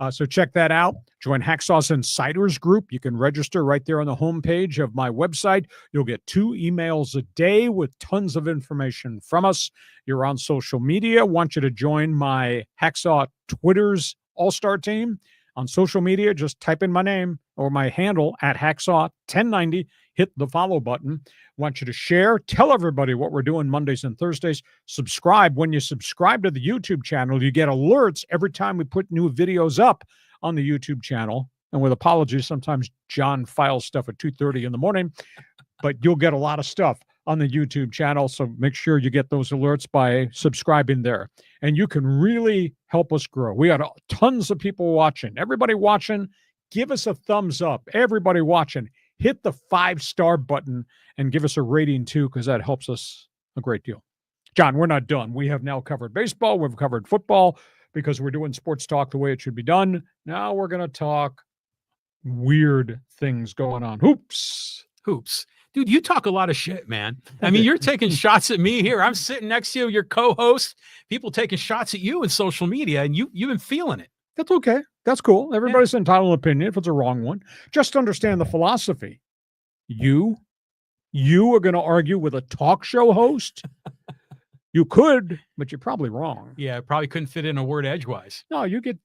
So check that out. Join Hacksaw's Insiders Group. You can register right there on the homepage of my website. You'll get 2 emails a day with tons of information from us. You're on social media. Want you to join my Hacksaw Twitter's All-Star team. On social media, just type in my name or my handle at Hacksaw1090. Hit the follow button. Want you to share. Tell everybody what we're doing Mondays and Thursdays. Subscribe. When you subscribe to the YouTube channel, you get alerts every time we put new videos up on the YouTube channel. And with apologies, sometimes John files stuff at 2:30 in the morning, but you'll get a lot of stuff on the YouTube channel. So make sure you get those alerts by subscribing there. And you can really help us grow. We got tons of people watching. Everybody watching, give us a thumbs up. Everybody watching, hit the 5-star button and give us a rating too, because that helps us a great deal. John, we're not done. We have now covered baseball. We've covered football because we're doing sports talk the way it should be done. Now we're going to talk weird things going on. Hoops. Dude, you talk a lot of shit, man. I mean, you're taking shots at me here. I'm sitting next to you, your co-host, people taking shots at you in social media, and you've been feeling it. That's okay. That's cool. Everybody's entitled to an opinion if it's a wrong one. Just understand the philosophy. You are going to argue with a talk show host? You could, but you're probably wrong. Yeah, probably couldn't fit in a word edgewise. No, you get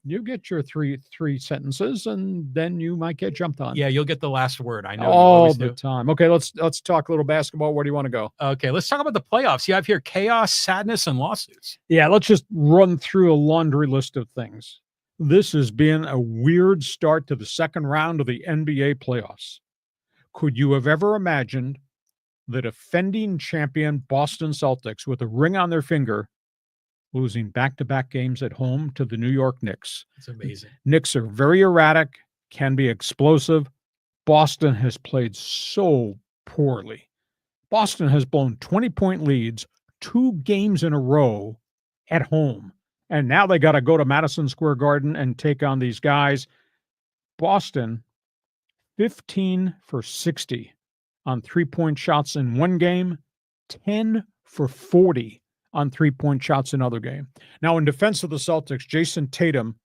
your three sentences, and then you might get jumped on. Yeah, you'll get the last word. I know all the time. Okay, let's talk a little basketball. Where do you want to go? Okay, let's talk about the playoffs. You have here chaos, sadness, and lawsuits. Yeah, let's just run through a laundry list of things. This has been a weird start to the second round of the NBA playoffs. Could you have ever imagined the defending champion Boston Celtics, with a ring on their finger, losing back-to-back games at home to the New York Knicks? It's amazing. Knicks are very erratic, can be explosive. Boston has played so poorly. Boston has blown 20-point leads 2 games in a row at home. And now they got to go to Madison Square Garden and take on these guys. Boston, 15 for 60 on 3-point shots in one game, 10 for 40 on 3-point shots in another game. Now, in defense of the Celtics, Jason Tatum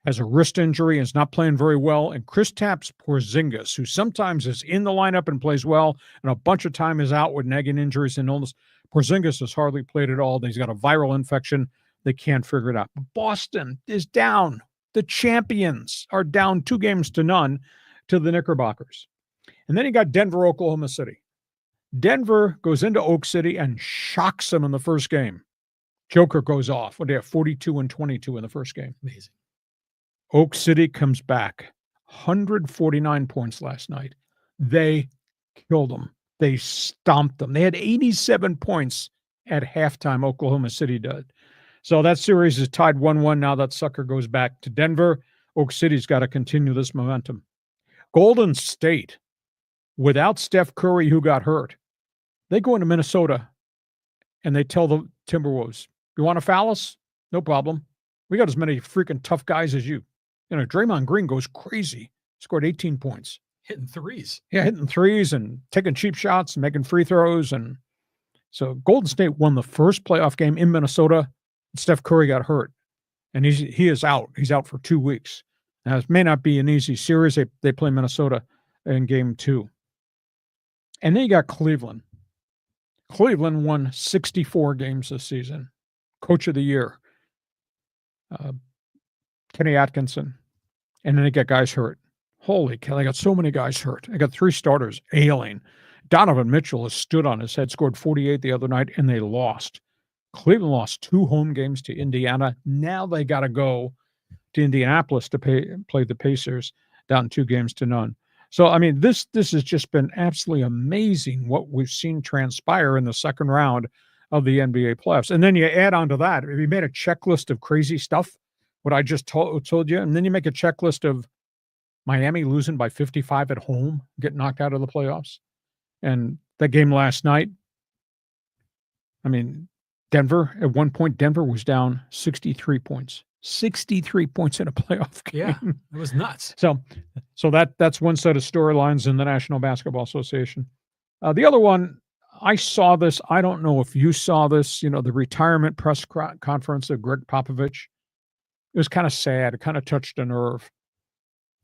has a wrist injury and is not playing very well. And Kristaps Porzingis, who sometimes is in the lineup and plays well, and a bunch of time is out with nagging injuries and illness. Porzingis has hardly played at all. He's got a viral infection. They can't figure it out. Boston is down. The champions are down 2-0 to the Knickerbockers. And then you got Denver, Oklahoma City. Denver goes into Oak City and shocks them in the first game. Joker goes off. They have 42 and 22 in the first game. Amazing. Oak City comes back. 149 points last night. They killed them. They stomped them. They had 87 points at halftime, Oklahoma City did. So that series is tied 1-1. Now that sucker goes back to Denver. Oak City's got to continue this momentum. Golden State, without Steph Curry, who got hurt, they go into Minnesota and they tell the Timberwolves, you want to foul us? No problem. We got as many freaking tough guys as you. You know, Draymond Green goes crazy. Scored 18 points. Hitting threes. Yeah, hitting threes and taking cheap shots and making free throws. And so Golden State won the first playoff game in Minnesota. Steph Curry got hurt, and he is out. He's out for 2 weeks. Now, it may not be an easy series. They play Minnesota in game 2. And then you got Cleveland. Cleveland won 64 games this season. Coach of the year, Kenny Atkinson. And then they got guys hurt. Holy cow, they got so many guys hurt. They got 3 starters ailing. Donovan Mitchell has stood on his head, scored 48 the other night, and they lost. Cleveland lost 2 home games to Indiana. Now they got to go to Indianapolis to play the Pacers, down 2-0. So, I mean, this has just been absolutely amazing what we've seen transpire in the second round of the NBA playoffs. And then you add on to that, if you made a checklist of crazy stuff, what I just told you, and then you make a checklist of Miami losing by 55 at home, get knocked out of the playoffs. And that game last night, I mean, Denver, at one point, Denver was down 63 points. 63 points in a playoff game. Yeah, it was nuts. So that's one set of storylines in the National Basketball Association. The other one, I saw this. I don't know if you saw this, the retirement press conference of Greg Popovich. It was kind of sad. It kind of touched a nerve.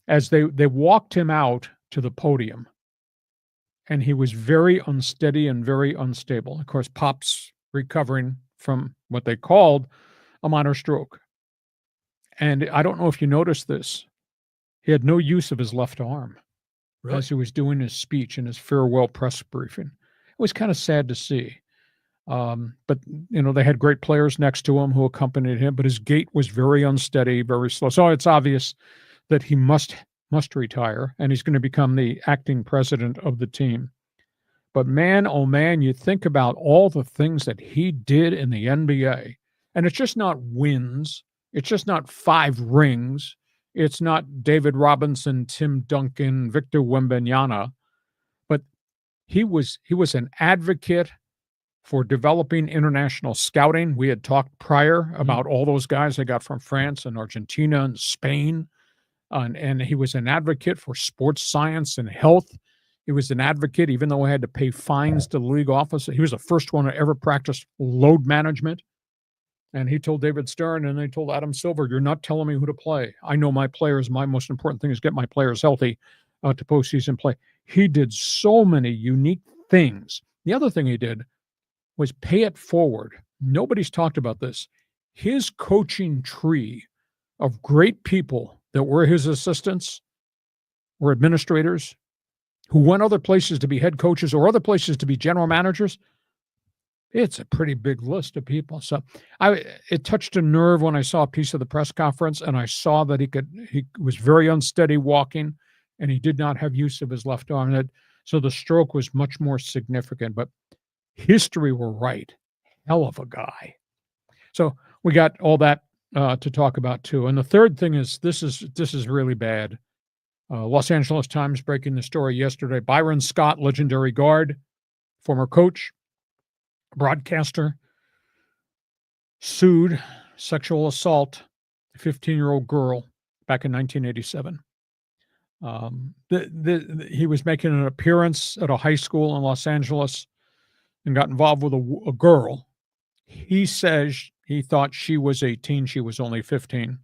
As they walked him out to the podium, and he was very unsteady and very unstable. Of course, Pop's recovering from what they called a minor stroke. And I don't know if you noticed this. He had no use of his left arm as he was doing his speech in his farewell press briefing. It was kind of sad to see. But, they had great players next to him who accompanied him, but his gait was very unsteady, very slow. So it's obvious that he must retire, and he's going to become the acting president of the team. But man, oh man, you think about all the things that he did in the NBA, and it's just not wins. It's just not 5 rings. It's not David Robinson, Tim Duncan, Victor Wembanyama, but he was an advocate for developing international scouting. We had talked prior about all those guys they got from France and Argentina and Spain. And he was an advocate for sports science and health. He was an advocate, even though he had to pay fines to the league office. He was the first one to ever practice load management. And he told David Stern and they told Adam Silver, you're not telling me who to play. I know my players. My most important thing is get my players healthy to postseason play. He did so many unique things. The other thing he did was pay it forward. Nobody's talked about this. His coaching tree of great people that were his assistants, were administrators, who went other places to be head coaches or other places to be general managers, it's a pretty big list of people. So it touched a nerve when I saw a piece of the press conference and I saw that he was very unsteady walking and he did not have use of his left arm. So the stroke was much more significant, but history were right. Hell of a guy. So we got all that to talk about too. And the third thing is, this is really bad. Los Angeles Times breaking the story yesterday. Byron Scott, legendary guard, former coach, broadcaster, sued sexual assault a 15-year-old girl back in 1987. He was making an appearance at a high school in Los Angeles and got involved with a girl. He says he thought she was 18. She was only 15.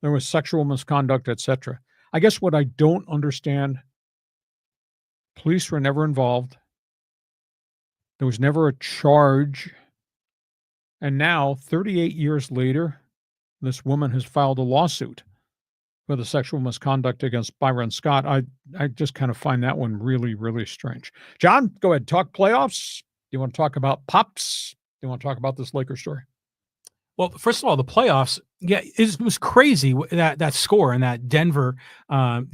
There was sexual misconduct, etc. I guess what I don't understand, police were never involved. There was never a charge. And now, 38 years later, this woman has filed a lawsuit for the sexual misconduct against Byron Scott. I just kind of find that one really, really strange. John, go ahead. Talk playoffs. Do you want to talk about Pops? Do you want to talk about this Lakers story? Well, first of all, the playoffs, yeah, it was crazy, that score in that Denver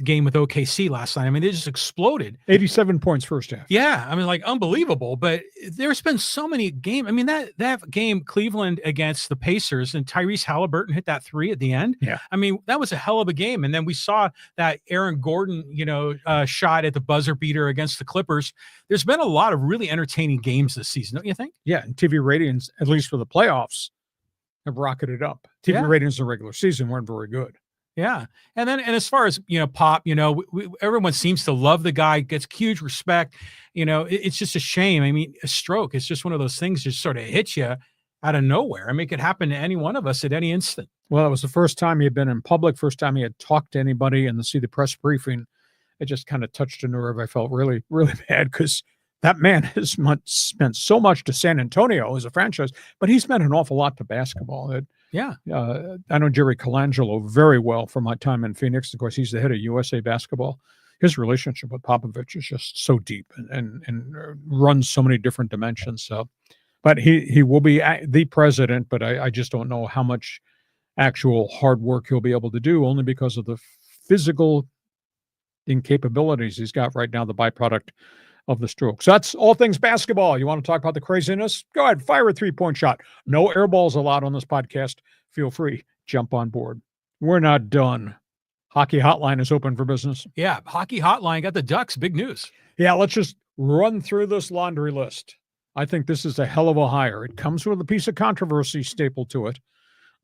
game with OKC last night. I mean, they just exploded. 87 points first half. Yeah, I mean, like, unbelievable. But there's been so many games. I mean, that game, Cleveland against the Pacers, and Tyrese Halliburton hit that three at the end. Yeah. I mean, that was a hell of a game. And then we saw that Aaron Gordon, shot at the buzzer beater against the Clippers. There's been a lot of really entertaining games this season, don't you think? Yeah, and TV ratings, at least for the playoffs, have rocketed up. TV ratings in the regular season weren't very good. Yeah. And as far as, Pop, everyone seems to love the guy, gets huge respect. It's just a shame. I mean, a stroke, it's just one of those things just sort of hits you out of nowhere. I mean, it could happen to any one of us at any instant. Well, it was the first time he had been in public, first time he had talked to anybody, and to see the press briefing, it just kind of touched a nerve. I felt really, really bad because that man has spent so much to San Antonio as a franchise, but he's meant an awful lot to basketball. I know Jerry Colangelo very well from my time in Phoenix. Of course, he's the head of USA Basketball. His relationship with Popovich is just so deep and runs so many different dimensions. So, but he will be the president, but I just don't know how much actual hard work he'll be able to do, only because of the physical incapabilities he's got right now, the byproduct of the stroke. So that's all things basketball. You want to talk about the craziness? Go ahead, fire a three-point shot. No air balls allowed on this podcast. Feel free, jump on board. We're not done. Hockey Hotline is open for business. Yeah, Hockey Hotline got the Ducks. Big news. Yeah, let's just run through this laundry list. I think this is a hell of a hire. It comes with a piece of controversy stapled to it.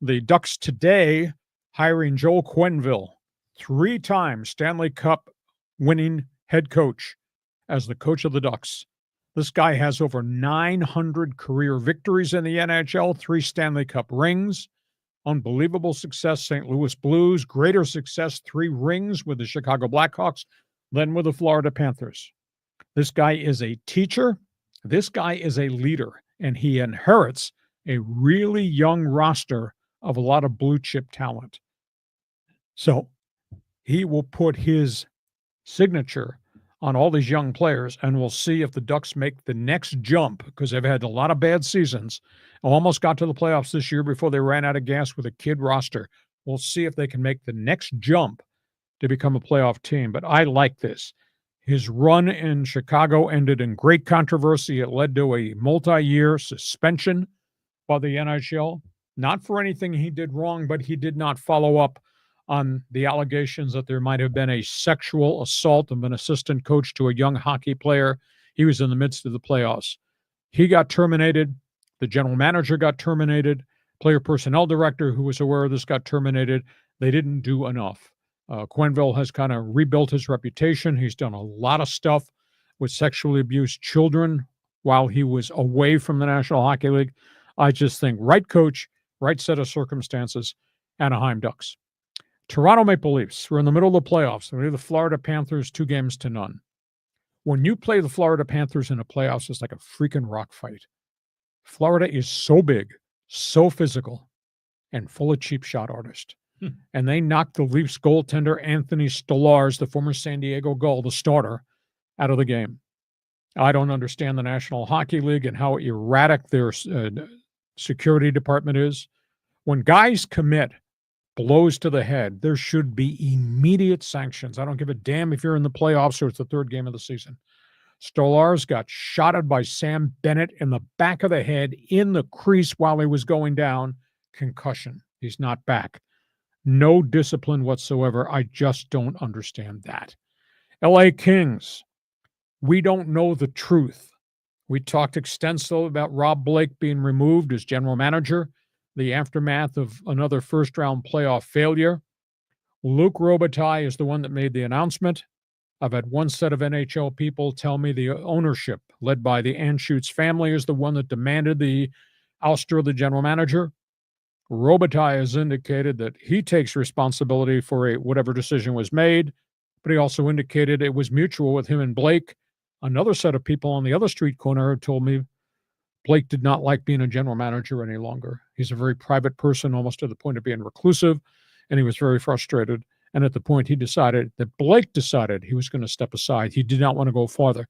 The Ducks today hiring Joel Quenneville, 3-time Stanley Cup winning head coach, as the coach of the Ducks. This guy has over 900 career victories in the NHL, 3 Stanley Cup rings, unbelievable success, St. Louis Blues, greater success, 3 rings with the Chicago Blackhawks, then with the Florida Panthers. This guy is a teacher. This guy is a leader, and he inherits a really young roster of a lot of blue chip talent. So he will put his signature on all these young players, and we'll see if the Ducks make the next jump, because they've had a lot of bad seasons. Almost got to the playoffs this year before they ran out of gas with a kid roster. We'll see if they can make the next jump to become a playoff team. But I like this. His run in Chicago ended in great controversy. It led to a multi-year suspension by the NHL, not for anything he did wrong, but he did not follow up on the allegations that there might have been a sexual assault of an assistant coach to a young hockey player. He was in the midst of the playoffs. He got terminated. The general manager got terminated. Player personnel director, who was aware of this, got terminated. They didn't do enough. Quenneville has kind of rebuilt his reputation. He's done a lot of stuff with sexually abused children while he was away from the National Hockey League. I just think right coach, right set of circumstances, Anaheim Ducks. Toronto Maple Leafs were in the middle of the playoffs. They were the Florida Panthers 2-0. When you play the Florida Panthers in the playoffs, it's like a freaking rock fight. Florida is so big, so physical, and full of cheap shot artists. And they knocked the Leafs goaltender Anthony Stolarz, the former San Diego Gull, the starter, out of the game. I don't understand the National Hockey League and how erratic their security department is. When guys commit blows to the head, there should be immediate sanctions. I don't give a damn if you're in the playoffs or it's the third game of the season. Stolarz got shotted by Sam Bennett in the back of the head in the crease while he was going down. Concussion. He's not back. No discipline whatsoever. I just don't understand that. LA Kings. We don't know the truth. We talked extensively about Rob Blake being removed as general manager, the aftermath of another first-round playoff failure. Luc Robitaille is the one that made the announcement. I've had one set of NHL people tell me the ownership, led by the Anschutz family, is the one that demanded the ouster of the general manager. Robitaille has indicated that he takes responsibility for whatever decision was made, but he also indicated it was mutual with him and Blake. Another set of people on the other street corner told me Blake did not like being a general manager any longer. He's a very private person, almost to the point of being reclusive, and he was very frustrated. And at the point Blake decided he was going to step aside. He did not want to go farther.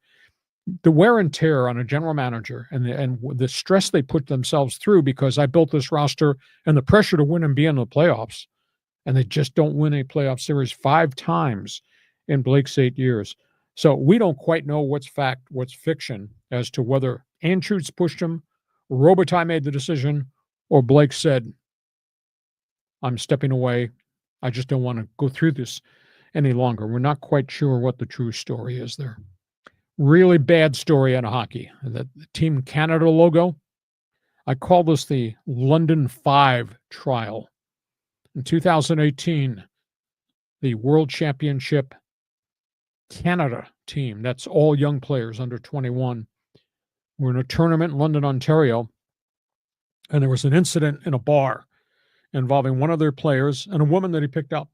The wear and tear on a general manager and the stress they put themselves through, because I built this roster, and the pressure to win and be in the playoffs, and they just don't win a playoff series 5 times in Blake's 8 years. So we don't quite know what's fact, what's fiction, as to whether Anschutz pushed him, Robitaille made the decision, or Blake said, I'm stepping away. I just don't want to go through this any longer. We're not quite sure what the true story is there. Really bad story out of hockey. The Team Canada logo, I call this the London 5 trial. In 2018, the World Championship Canada team, that's all young players under 21, were in a tournament in London, Ontario, and there was an incident in a bar involving one of their players and a woman that he picked up.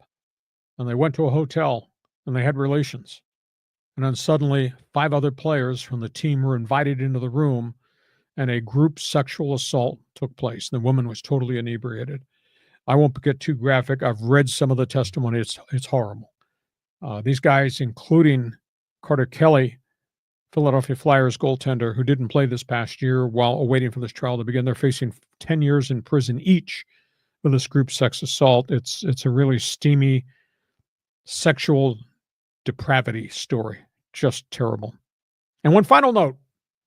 And they went to a hotel and they had relations. And then suddenly 5 other players from the team were invited into the room, and a group sexual assault took place. The woman was totally inebriated. I won't get too graphic. I've read some of the testimony. It's horrible. These guys, including Carter Kelly, Philadelphia Flyers goaltender, who didn't play this past year while awaiting for this trial to begin, they're facing 10 years in prison each for this group sex assault. It's a really steamy sexual depravity story. Just terrible. And one final note,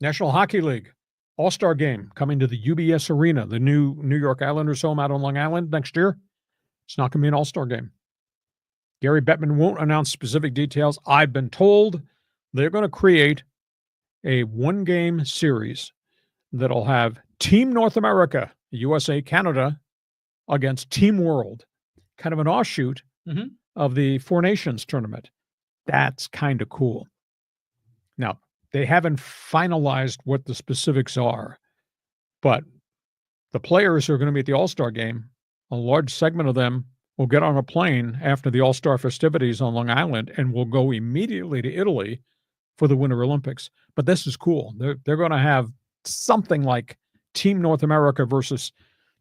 National Hockey League All-Star Game coming to the UBS Arena, the new New York Islanders home out on Long Island next year. It's not going to be an All-Star Game. Gary Bettman won't announce specific details. I've been told they're going to create a 1-game series that'll have Team North America, USA, Canada, against Team World, kind of an offshoot of the Four Nations tournament. That's kind of cool. Now, they haven't finalized what the specifics are, but the players who are going to be at the All-Star game, a large segment of them will get on a plane after the All-Star festivities on Long Island and will go immediately to Italy for the Winter Olympics. But this is cool. They're going to have something like Team North America versus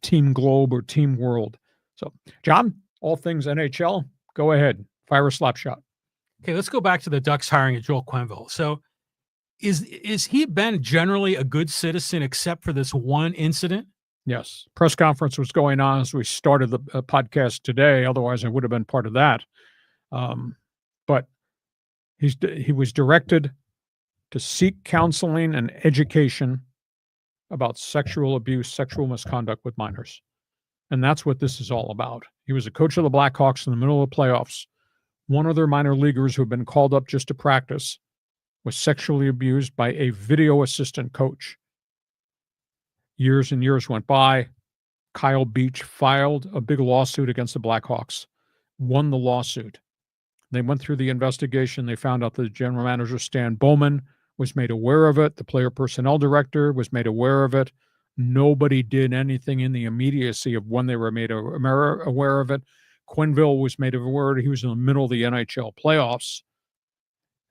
Team Globe or Team World. So, John, all things NHL, go ahead. Fire a slap shot. Okay, let's go back to the Ducks hiring of Joel Quenneville. So is he been generally a good citizen except for this one incident? Yes. Press conference was going on as we started the podcast today. Otherwise, I would have been part of that. But he was directed to seek counseling and education about sexual abuse, sexual misconduct with minors. And that's what this is all about. He was a coach of the Blackhawks in the middle of the playoffs. One of their minor leaguers who had been called up just to practice was sexually abused by a video assistant coach. Years and years went by. Kyle Beach filed a big lawsuit against the Blackhawks, won the lawsuit. They went through the investigation. They found out that the general manager, Stan Bowman, was made aware of it. The player personnel director was made aware of it. Nobody did anything in the immediacy of when they were made aware of it. Quenneville was made aware. He was in the middle of the NHL playoffs.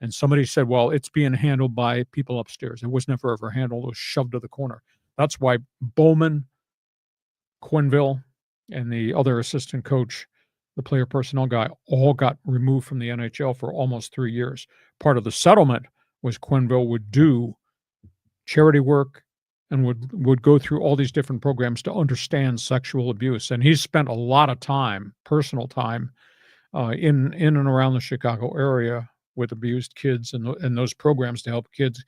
And somebody said, well, it's being handled by people upstairs. It was never ever handled. It was shoved to the corner. That's why Bowman, Quenneville, and the other assistant coach, the player personnel guy, all got removed from the NHL for almost 3 years. Part of the settlement was Quenneville would do charity work and would go through all these different programs to understand sexual abuse. And he's spent a lot of time, personal time, in and around the Chicago area with abused kids and those programs to help kids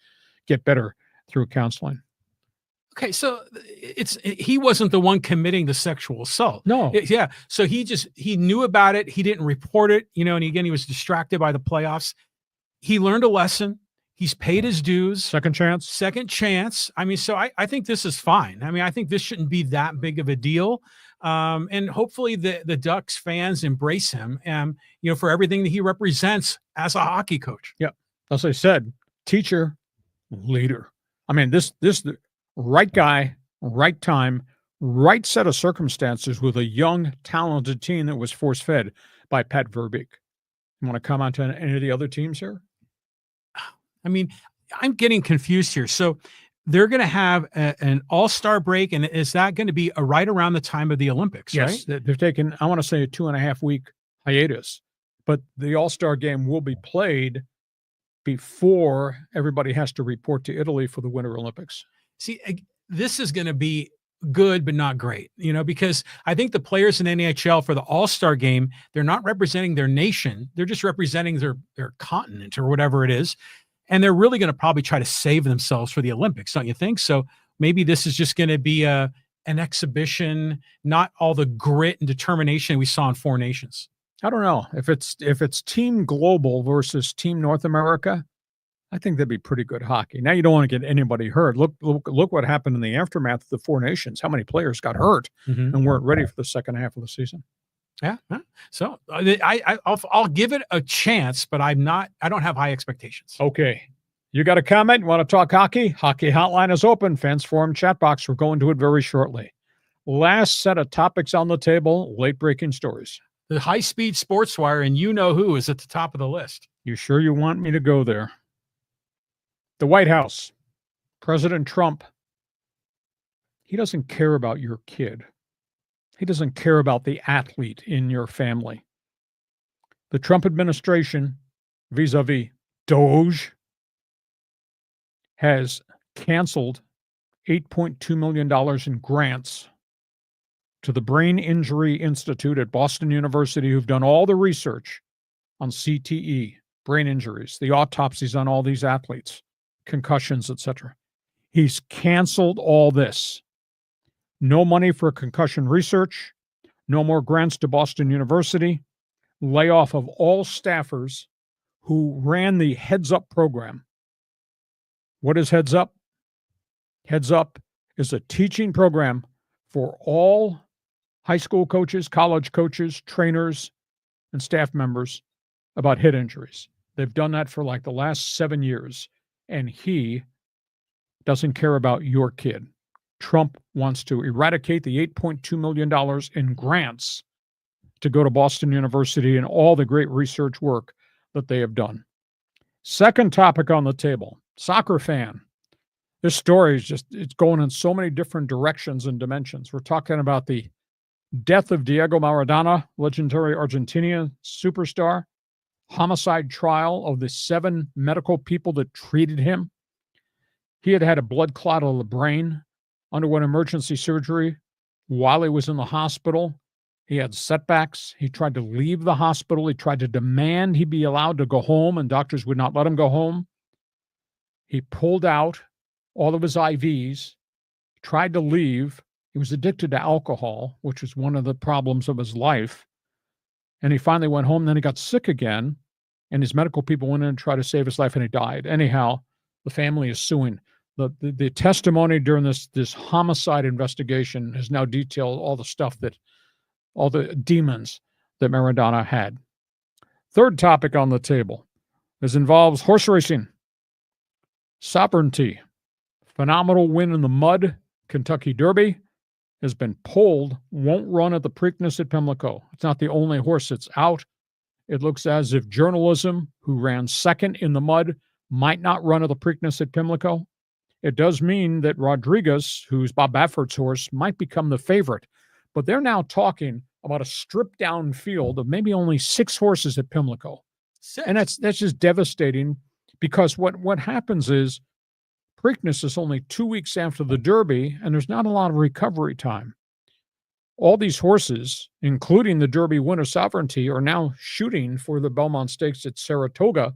get better through counseling. Okay, so he wasn't the one committing the sexual assault. No. Yeah. So he knew about it. He didn't report it, and again, he was distracted by the playoffs. He learned a lesson. He's paid his dues. Second chance. I mean, so I think this is fine. I mean, I think this shouldn't be that big of a deal. And hopefully the Ducks fans embrace him, for everything that he represents as a hockey coach. Yeah. As I said, teacher, leader. I mean, this right guy, right time, right set of circumstances with a young, talented team that was force-fed by Pat Verbeek. You want to comment on any of the other teams here? I mean, I'm getting confused here. So they're going to have an all-star break, and is that going to be right around the time of the Olympics, yes, right? They're taking, I want to say, a 2.5-week hiatus, but the all-star game will be played before everybody has to report to Italy for the Winter Olympics. See, this is going to be good, but not great, because I think the players in NHL for the all-star game, they're not representing their nation. They're just representing their continent or whatever it is. And they're really going to probably try to save themselves for the Olympics, don't you think? So maybe this is just going to be an exhibition, not all the grit and determination we saw in Four Nations. I don't know. If it's Team Global versus Team North America, I think that'd be pretty good hockey. Now you don't want to get anybody hurt. Look what happened in the aftermath of the Four Nations. How many players got hurt and weren't ready for the second half of the season? Yeah. So I'll give it a chance, but I don't have high expectations. Okay. You got a comment? You want to talk hockey? Hockey hotline is open. Fans forum chat box. We're going to it very shortly. Last set of topics on the table, late breaking stories. The high-speed sports wire, and you know who is at the top of the list. You sure you want me to go there? The White House, President Trump, he doesn't care about your kid. He doesn't care about the athlete in your family. The Trump administration, vis-a-vis Doge, has canceled $8.2 million in grants to the Brain Injury Institute at Boston University, who've done all the research on CTE, brain injuries, the autopsies on all these athletes, concussions, etc. He's canceled all this. No money for concussion research, no more grants to Boston University, layoff of all staffers who ran the Heads Up program. What is Heads Up? Heads Up is a teaching program for all high school coaches, college coaches, trainers, and staff members about head injuries. They've done that for like the last 7 years, and he doesn't care about your kid. Trump wants to eradicate the $8.2 million in grants to go to Boston University and all the great research work that they have done. Second topic on the table, soccer fan. This story is it's going in so many different directions and dimensions. We're talking about the death of Diego Maradona, legendary Argentinian superstar, homicide trial of the 7 medical people that treated him. He had a blood clot of the brain, underwent emergency surgery while he was in the hospital. He had setbacks. He tried to leave the hospital. He tried to demand he be allowed to go home, and doctors would not let him go home. He pulled out all of his IVs, tried to leave. He was addicted to alcohol, which was one of the problems of his life. And he finally went home. Then he got sick again, and his medical people went in and tried to save his life, and he died. Anyhow, the family is suing. The testimony during this homicide investigation has now detailed all the demons that Maradona had. Third topic on the table. This involves horse racing. Sovereignty. Phenomenal win in the mud Kentucky Derby has been pulled, won't run at the Preakness at Pimlico. It's not the only horse that's out. It looks as if Journalism, who ran second in the mud, might not run at the Preakness at Pimlico. It does mean that Rodriguez, who's Bob Baffert's horse, might become the favorite. But they're now talking about a stripped-down field of maybe only 6 horses at Pimlico. 6. And that's just devastating, because what happens is Preakness is only 2 weeks after the Derby, and there's not a lot of recovery time. All these horses, including the Derby winner Sovereignty, are now shooting for the Belmont Stakes at Saratoga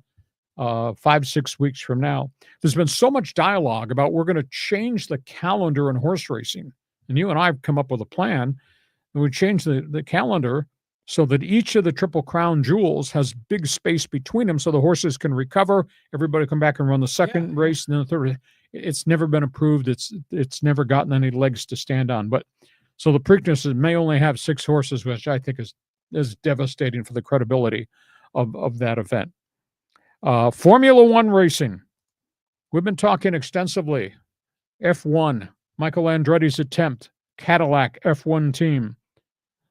5-6 weeks from now. There's been so much dialogue about we're going to change the calendar in horse racing. And you and I have come up with a plan, and we change the calendar so that each of the Triple Crown jewels has big space between them so the horses can recover, everybody come back and run the second race, and then the third. It's never been approved. It's never gotten any legs to stand on. But so the Preakness may only have 6 horses, which I think is devastating for the credibility of that event. Formula One racing. We've been talking extensively. F1, Michael Andretti's attempt, Cadillac F1 team.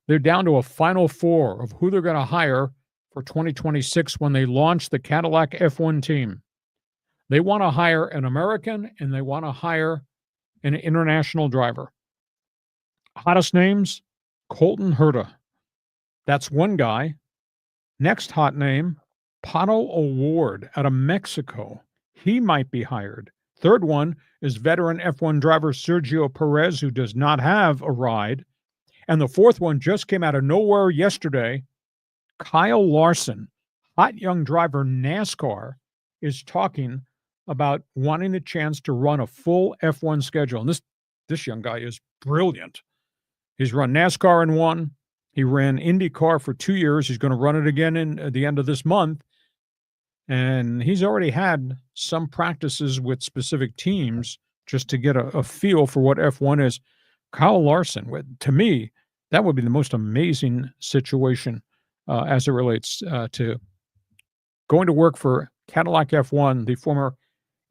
They're down to a final 4 of who they're going to hire for 2026 when they launch the Cadillac F1 team. They want to hire an American, and they want to hire an international driver. Hottest names, Colton Herta. That's one guy. Next hot name, Pato O'Ward out of Mexico. He might be hired. Third one is veteran F1 driver Sergio Perez, who does not have a ride. And the fourth one just came out of nowhere yesterday. Kyle Larson, hot young driver NASCAR, is talking about wanting the chance to run a full F1 schedule. And this young guy is brilliant. He's run NASCAR in 1. He ran IndyCar for 2 years. He's going to run it again at the end of this month. And he's already had some practices with specific teams just to get a feel for what F1 is. Kyle Larson, to me, that would be the most amazing situation as it relates to going to work for Cadillac F1, the former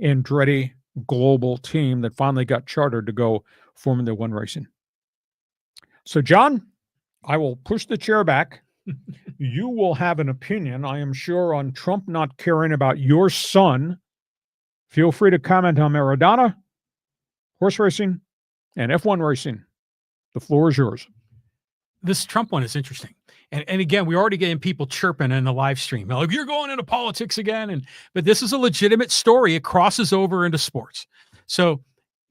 Andretti global team that finally got chartered to go Formula One racing. So, John, I will push the chair back. You will have an opinion, I am sure, on Trump not caring about your son. Feel free to comment on Maradona, horse racing, and F1 racing. The floor is yours. This Trump one is interesting. And again, we're already getting people chirping in the live stream. Like, you're going into politics again. But this is a legitimate story. It crosses over into sports. So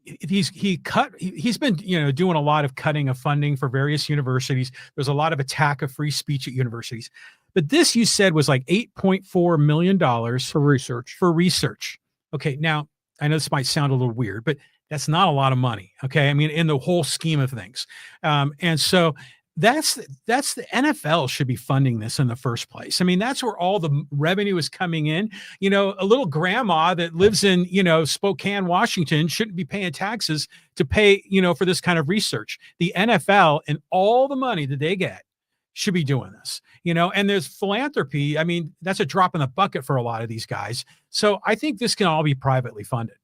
he's been, doing a lot of cutting of funding for various universities. There's a lot of attack of free speech at universities. But this, you said, was like $8.4 million for research. Okay. Now, I know this might sound a little weird, but that's not a lot of money. Okay. I mean, in the whole scheme of things. And so that's the NFL should be funding this in the first place. I mean, that's where all the revenue is coming in. A little grandma that lives in, Spokane, Washington shouldn't be paying taxes to pay, for this kind of research. The NFL and all the money that they get should be doing this, and there's philanthropy. I mean, that's a drop in the bucket for a lot of these guys. So I think this can all be privately funded.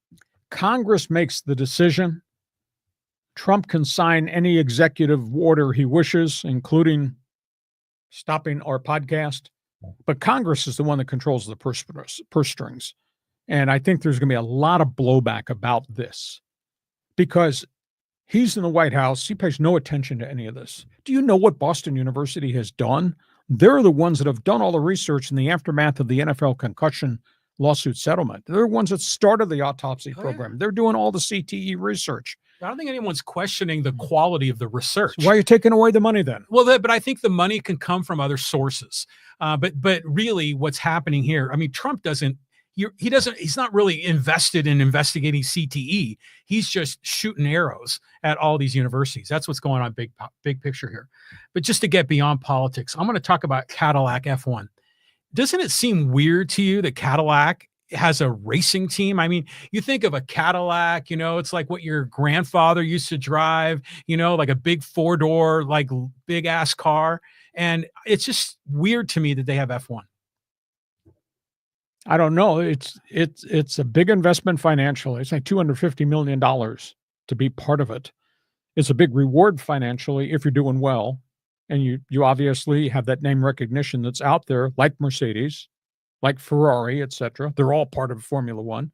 Congress makes the decision. Trump can sign any executive order he wishes, including stopping our podcast. But Congress is the one that controls the purse strings. And I think there's going to be a lot of blowback about this because he's in the White House. He pays no attention to any of this. Do you know what Boston University has done? They're the ones that have done all the research in the aftermath of the NFL concussion lawsuit settlement. They're the ones that started the autopsy program. They're doing all the CTE research. I don't think anyone's questioning the quality of the research. So why are you taking away the money then? Well, but I think the money can come from other sources. But really what's happening here, I mean, Trump he's not really invested in investigating CTE. He's just shooting arrows at all these universities. That's what's going on, big picture here. But just to get beyond politics, I'm going to talk about Cadillac F1. Doesn't it seem weird to you that Cadillac has a racing team? I mean, you think of a Cadillac, it's like what your grandfather used to drive, like a big 4-door, like big ass car. And it's just weird to me that they have F1. I don't know. It's a big investment financially. It's like $250 million to be part of it. It's a big reward financially if you're doing well. And you obviously have that name recognition that's out there, like Mercedes, like Ferrari, etc. They're all part of Formula One.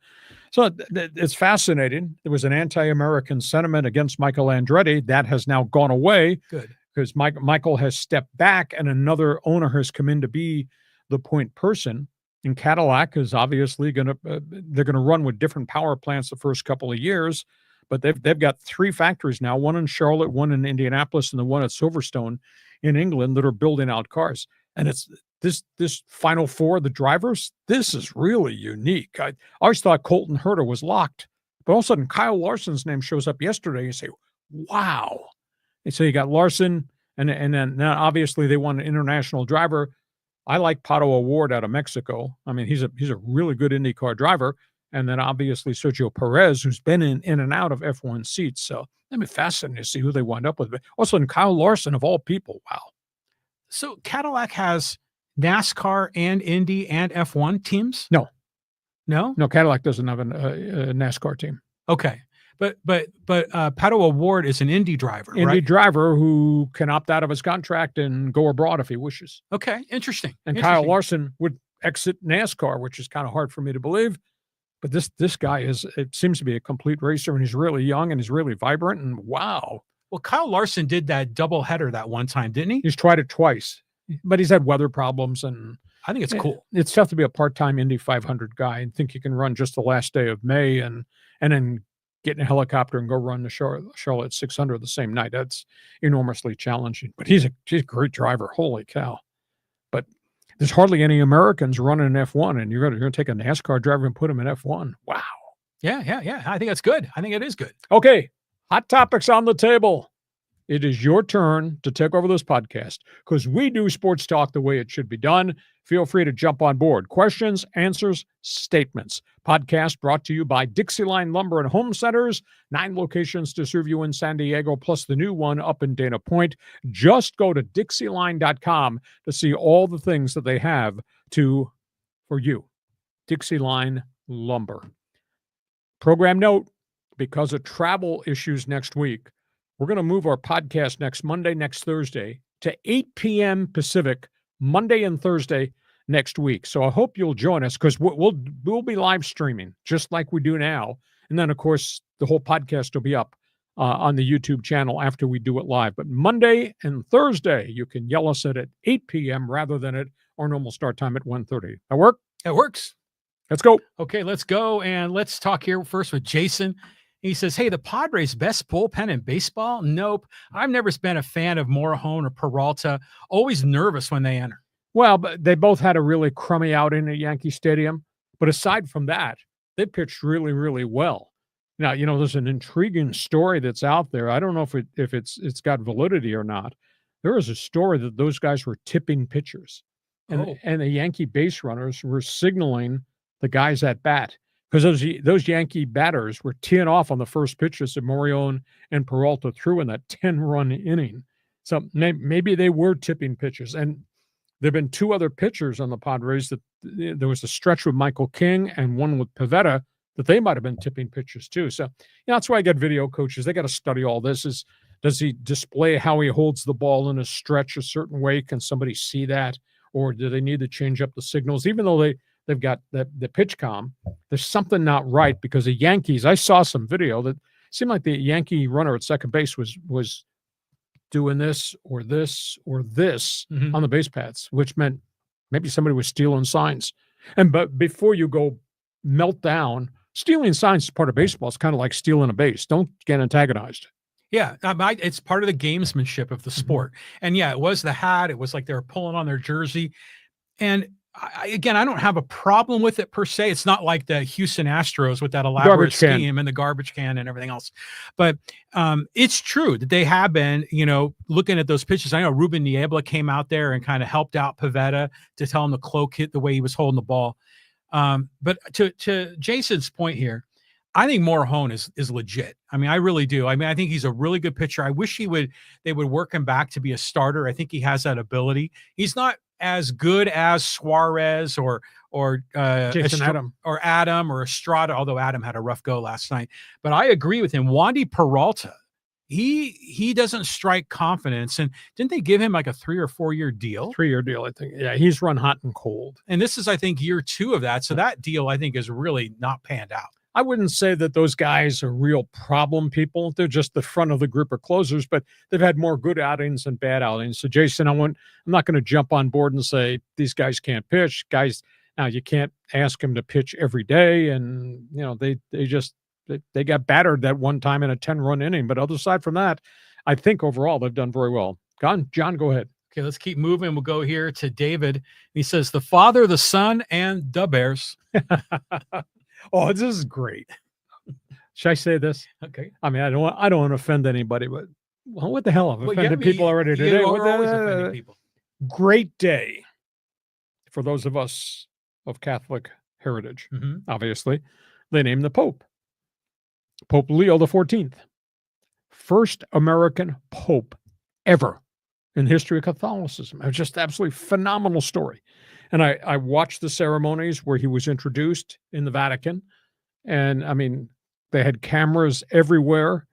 So it's fascinating. There was an anti-American sentiment against Michael Andretti. That has now gone away. Good. Because Michael has stepped back and another owner has come in to be the point person. And Cadillac is obviously they're going to run with different power plants the first couple of years. But they've got 3 factories now, one in Charlotte, one in Indianapolis, and the one at Silverstone in England that are building out cars. And it's this Final Four, the drivers, this is really unique. I always thought Colton Herta was locked, but all of a sudden Kyle Larson's name shows up yesterday. You say, wow. And so you got Larson, and then now obviously they want an international driver. I like Pato O'Ward out of Mexico. I mean, he's a really good IndyCar driver. And then obviously Sergio Perez, who's been in and out of F1 seats. So that'd be fascinating to see who they wind up with. But also, and Kyle Larson of all people, wow. So Cadillac has NASCAR and Indy and F1 teams? No, Cadillac doesn't have a NASCAR team. Okay. But Pato O'Ward is an Indy driver, right? Indy driver who can opt out of his contract and go abroad if he wishes. Okay, interesting. Kyle Larson would exit NASCAR, which is kind of hard for me to believe. But this guy it seems to be a complete racer, and he's really young and he's really vibrant, and wow. Well, Kyle Larson did that double header that one time, didn't he? He's tried it twice, but he's had weather problems, and I think it's cool. It's tough to be a part-time Indy 500 guy and think you can run just the last day of May and then get in a helicopter and go run the Charlotte 600 the same night. That's enormously challenging. But he's a great driver. Holy cow. But there's hardly any Americans running in F1, and you're going to take a NASCAR driver and put him in F1. Wow. Yeah. I think that's good. I think it is good. Okay. Hot topics on the table. It is your turn to take over this podcast because we do sports talk the way it should be done. Feel free to jump on board. Questions, answers, statements. Podcast brought to you by Dixieline Lumber and Home Centers. 9 locations to serve you in San Diego, plus the new one up in Dana Point. Just go to Dixieline.com to see all the things that they have for you. Dixieline Lumber. Program note, because of travel issues next week, we're going to move our podcast next Thursday to 8 p.m. Pacific, Monday and Thursday next week. So I hope you'll join us because we'll be live streaming just like we do now. And then, of course, the whole podcast will be up on the YouTube channel after we do it live. But Monday and Thursday, you can yell us at 8 p.m. rather than at our normal start time at 1:30. That work? It works. Let's go. Okay, let's go. And let's talk here first with Jason. He says, hey, the Padres' best bullpen in baseball? Nope. I've never been a fan of Morajón or Peralta. Always nervous when they enter. Well, but they both had a really crummy outing at Yankee Stadium. But aside from that, they pitched really, really well. Now, there's an intriguing story that's out there. I don't know if it's got validity or not. There is a story that those guys were tipping pitchers. And the Yankee base runners were signaling the guys at bat. Because those Yankee batters were teeing off on the first pitches that Morajón and Peralta threw in that 10-run inning. So maybe they were tipping pitches. And there have been 2 other pitchers on the Padres that there was a stretch with Michael King and one with Pivetta that they might have been tipping pitches too. So that's why I got video coaches. They got to study all this. Does he display how he holds the ball in a stretch a certain way? Can somebody see that? Or do they need to change up the signals? Even though they've got the pitch comm, there's something not right because the Yankees, I saw some video that seemed like the Yankee runner at second base was doing this or this or this on the base paths, which meant maybe somebody was stealing signs. But before you go melt down, stealing signs is part of baseball. It's kind of like stealing a base. Don't get antagonized. Yeah, it's part of the gamesmanship of the sport. And yeah, it was the hat. It was like they were pulling on their jersey. And I don't have a problem with it per se. It's not like the Houston Astros with that elaborate scheme and the garbage can and everything else. But it's true that they have been, looking at those pitches. I know Ruben Niebla came out there and kind of helped out Pivetta to tell him to cloak hit the way he was holding the ball. But to Jason's point here, I think Morahone is legit. I mean, I really do. I mean, I think he's a really good pitcher. I wish they would work him back to be a starter. I think he has that ability. He's not as good as Suarez or Jason Adam or Estrada, although Adam had a rough go last night. But I agree with him. Wandy Peralta, he doesn't strike confidence. And didn't they give him like a 3 or 4 year deal? 3-year deal, I think. Yeah, he's run hot and cold. And this is, I think, year 2 of that. So that deal, I think, is really not panned out. I wouldn't say that those guys are real problem people. They're just the front of the group of closers, but they've had more good outings than bad outings. So, Jason, I'm not going to jump on board and say these guys can't pitch. Guys, now you can't ask them to pitch every day. And, you know, they got battered that one time in a 10-run inning. But other aside from that, I think overall they've done very well. John, go ahead. Okay, let's keep moving. We'll go here to David. He says, the Father, the Son, and the Bears. Oh, this is great. Should I say this? Okay. I mean, I don't want to offend anybody, but well, what the hell? I've offended people already today. We're always offending people. Great day for those of us of Catholic heritage. Obviously, they named the Pope Pope Leo XIV, first American Pope ever in the history of Catholicism. It was just absolutely phenomenal story. And I watched the ceremonies where he was introduced in the Vatican. And I mean, they had cameras everywhere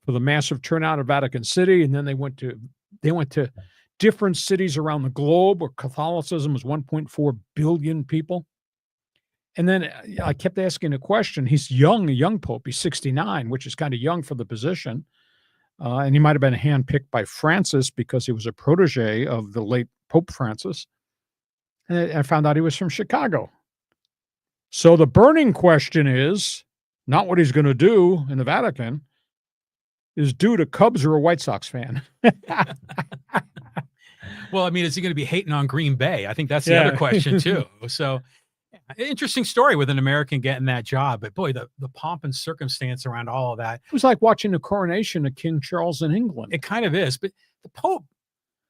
for the massive turnout of Vatican City. And then they went to different cities around the globe where Catholicism was 1.4 billion people. And then I kept asking a question. He's a young Pope. He's 69, which is kind of young for the position. And he might have been handpicked by Francis because he was a protege of the late Pope Francis. And I found out he was from Chicago. So the burning question is not what he's going to do in the Vatican, is due to Cubs or a White Sox fan. Well, I mean, is he going to be hating on Green Bay? I think that's the other question too. So interesting story with an American getting that job. But boy, the pomp and circumstance around all of that. It was like watching the coronation of King Charles in England. It kind of is. But the Pope,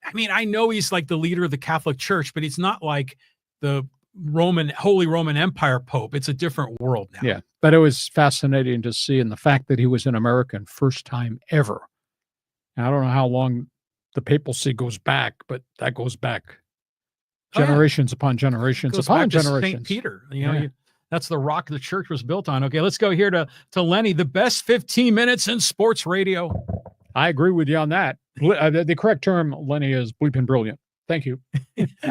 I mean, I know he's like the leader of the Catholic Church, but he's not like the Holy Roman Empire Pope. It's a different world now. Yeah, but it was fascinating to see, and the fact that he was an American first time ever. And I don't know how long the papacy goes back, but that goes back generations upon generations upon generations. St. Peter, that's the rock the church was built on. Okay, let's go here to Lenny. The best 15 minutes in sports radio. I agree with you on that. The correct term, Lenny, is bleeping brilliant. Thank you.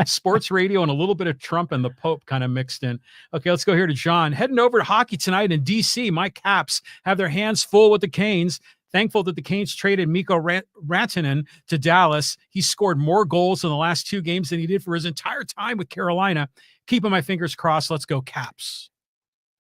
Sports radio and a little bit of Trump and the Pope kind of mixed in. Okay, let's go here to John. Heading over to hockey tonight in D.C., my Caps have their hands full with the Canes. Thankful that the Canes traded Mikko Rantanen to Dallas. He scored more goals in the last 2 games than he did for his entire time with Carolina. Keeping my fingers crossed. Let's go Caps.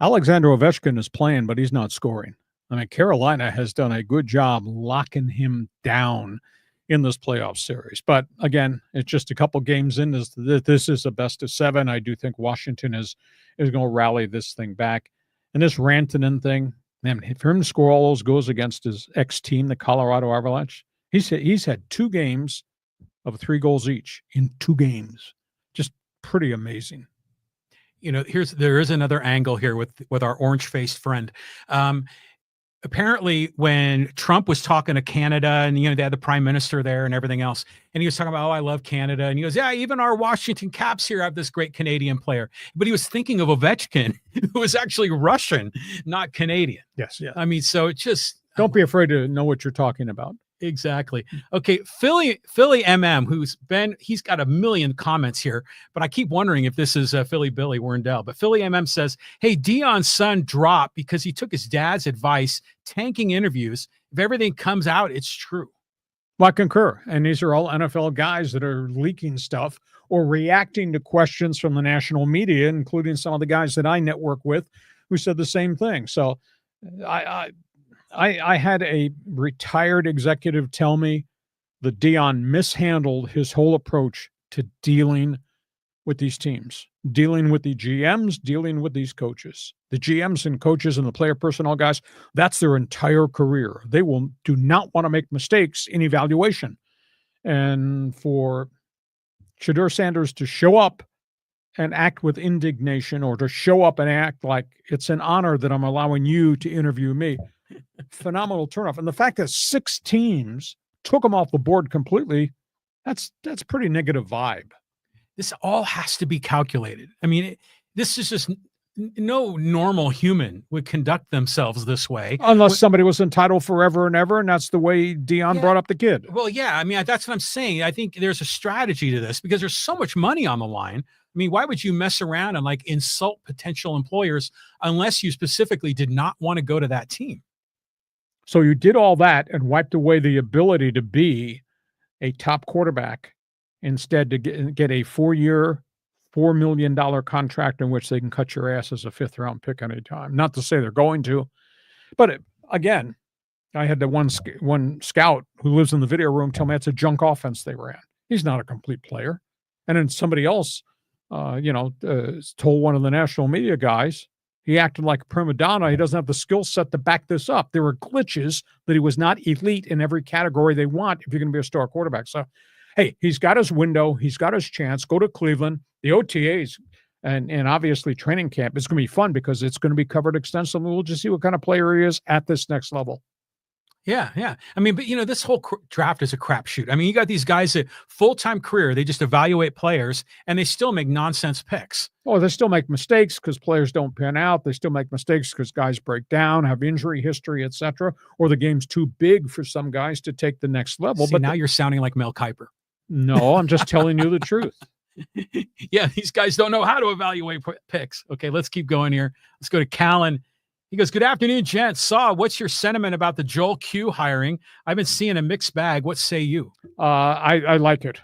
Alexander Ovechkin is playing, but he's not scoring. I mean, Carolina has done a good job locking him down in this playoff series. But again, it's just a couple games in. This is a best of 7. I do think Washington is going to rally this thing back. And this Rantanen thing, man, for him to score all those goals against his ex-team, the Colorado Avalanche, he's had 2 games of 3 goals each in 2 games. Just pretty amazing. You know, there is another angle here with our orange-faced friend. Apparently, when Trump was talking to Canada and, they had the prime minister there and everything else, and he was talking about, I love Canada. And he goes, yeah, even our Washington Caps here have this great Canadian player. But he was thinking of Ovechkin, who was actually Russian, not Canadian. Yes. Yeah. I mean, so it just. Don't be afraid to know what you're talking about. Exactly. Okay. Philly MM, he's got a million comments here, but I keep wondering if this is Philly Billy Werndell. But Philly MM says, hey, Dion's son dropped because he took his dad's advice, tanking interviews. If everything comes out, it's true. Well, I concur. And these are all NFL guys that are leaking stuff or reacting to questions from the national media, including some of the guys that I network with who said the same thing. So I had a retired executive tell me that Dion mishandled his whole approach to dealing with these teams, dealing with the GMs, dealing with these coaches. The GMs and coaches and the player personnel guys, that's their entire career. They do not want to make mistakes in evaluation. And for Shedeur Sanders to show up and act with indignation, or to show up and act like it's an honor that I'm allowing you to interview me. Phenomenal turnoff. And the fact that 6 teams took him off the board completely, that's pretty negative vibe. This all has to be calculated. I mean, this is just no normal human would conduct themselves this way. Unless somebody was entitled forever and ever, and that's the way Dion brought up the kid. Well, yeah, I mean, that's what I'm saying. I think there's a strategy to this because there's so much money on the line. I mean, why would you mess around and like insult potential employers unless you specifically did not want to go to that team? So you did all that and wiped away the ability to be a top quarterback, instead to get a 4-year, $4 million contract in which they can cut your ass as a 5th-round pick anytime. Not to say they're going to, but again, I had the one scout who lives in the video room tell me it's a junk offense they ran. He's not a complete player. And then somebody else, told one of the national media guys, he acted like a prima donna. He doesn't have the skill set to back this up. There were glitches that he was not elite in every category they want if you're going to be a star quarterback. So, hey, he's got his window. He's got his chance. Go to Cleveland. The OTAs and obviously training camp is going to be fun because it's going to be covered extensively. We'll just see what kind of player he is at this next level. Yeah. I mean, but this whole draft is a crapshoot. I mean, you got these guys that full-time career, they just evaluate players and they still make nonsense picks. Oh, they still make mistakes because players don't pan out. They still make mistakes because guys break down, have injury history, etc. Or the game's too big for some guys to take the next level. See, but now you're sounding like Mel Kiper. No, I'm just telling you the truth. Yeah, these guys don't know how to evaluate picks. Okay, let's keep going here. Let's go to Callan. He goes, good afternoon, gents. What's your sentiment about the Joel Q hiring? I've been seeing a mixed bag. What say you? I like it.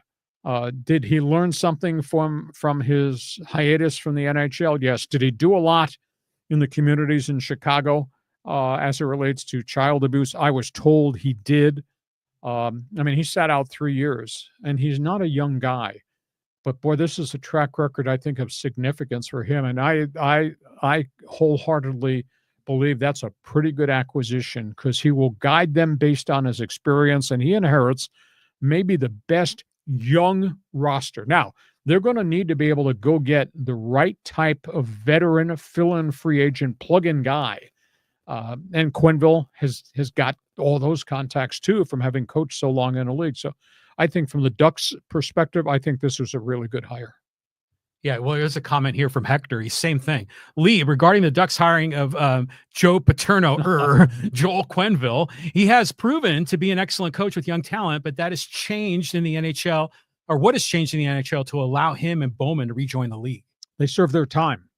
Did he learn something from his hiatus from the NHL? Yes. Did he do a lot in the communities in Chicago as it relates to child abuse? I was told he did. I mean, he sat out 3 years, and he's not a young guy. But boy, this is a track record, I think, of significance for him. And I wholeheartedly believe that's a pretty good acquisition because he will guide them based on his experience, and he inherits maybe the best young roster. Now, they're going to need to be able to go get the right type of veteran, fill-in free agent, plug-in guy. And Quenneville has got all those contacts too from having coached so long in the league. So I think from the Ducks perspective, I think this was a really good hire. Yeah, well, there's a comment here from Hector. He's same thing. Lee, regarding the Ducks hiring of Joe Paterno, Joel Quenneville, he has proven to be an excellent coach with young talent, but that has changed in the NHL, or what has changed in the NHL to allow him and Bowman to rejoin the league? They served their time.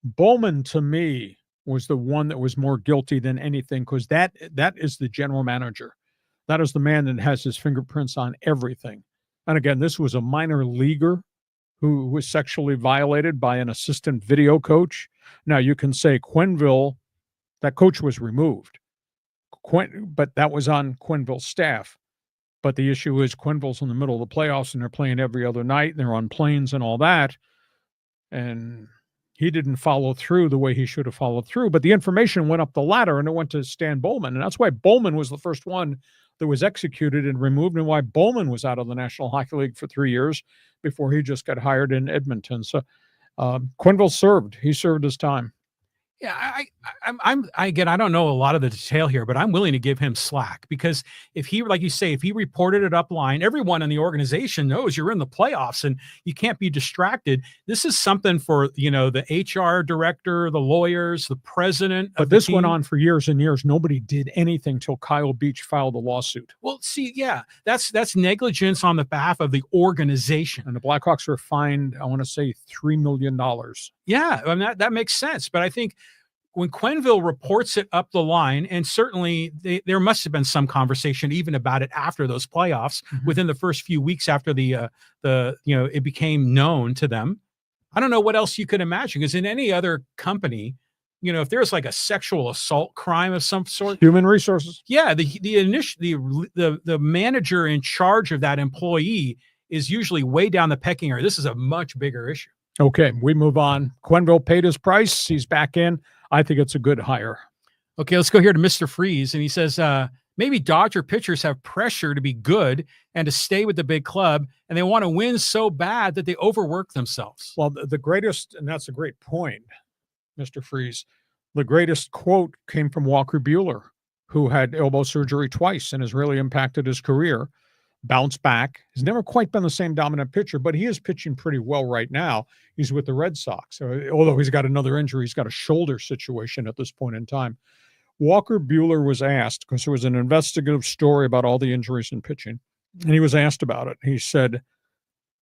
Bowman, to me, was the one that was more guilty than anything because that is the general manager. That is the man that has his fingerprints on everything. And again, this was a minor leaguer who was sexually violated by an assistant video coach. Now, you can say Quenneville, that coach was removed, but that was on Quenneville's staff. But the issue is Quenneville's in the middle of the playoffs, and they're playing every other night, and they're on planes and all that. And he didn't follow through the way he should have followed through. But the information went up the ladder, and it went to Stan Bowman. And that's why Bowman was the first one that was executed and removed, and why Bowman was out of the National Hockey League for 3 years before he just got hired in Edmonton. So Quenneville served. He served his time. Yeah, I don't know a lot of the detail here, but I'm willing to give him slack because if he, like you say, if he reported it up line, everyone in the organization knows you're in the playoffs and you can't be distracted. This is something for, the HR director, the lawyers, the president. But this went on for years and years. Nobody did anything till Kyle Beach filed a lawsuit. Well, see, yeah, that's negligence on the behalf of the organization. And the Blackhawks were fined, I want to say, $3 million. Yeah, I mean, that makes sense. But I think when Quenneville reports it up the line, and certainly there must have been some conversation even about it after those playoffs, within the first few weeks after it became known to them. I don't know what else you could imagine, because in any other company, if there's like a sexual assault crime of some sort, human resources. Yeah, the manager in charge of that employee is usually way down the pecking order. This is a much bigger issue. Okay, we move on. Quenneville paid his price. He's back in. I think it's a good hire. Okay, let's go here to Mr. Freeze. And he says, maybe Dodger pitchers have pressure to be good and to stay with the big club, and they want to win so bad that they overwork themselves. Well, the greatest, and that's a great point, Mr. Freeze, the greatest quote came from Walker Buehler, who had elbow surgery twice and has really impacted his career. Bounced back. He's never quite been the same dominant pitcher, but he is pitching pretty well right now. He's with the Red Sox. Although he's got another injury, he's got a shoulder situation at this point in time. Walker Buehler was asked, because there was an investigative story about all the injuries in pitching, and he was asked about it. He said,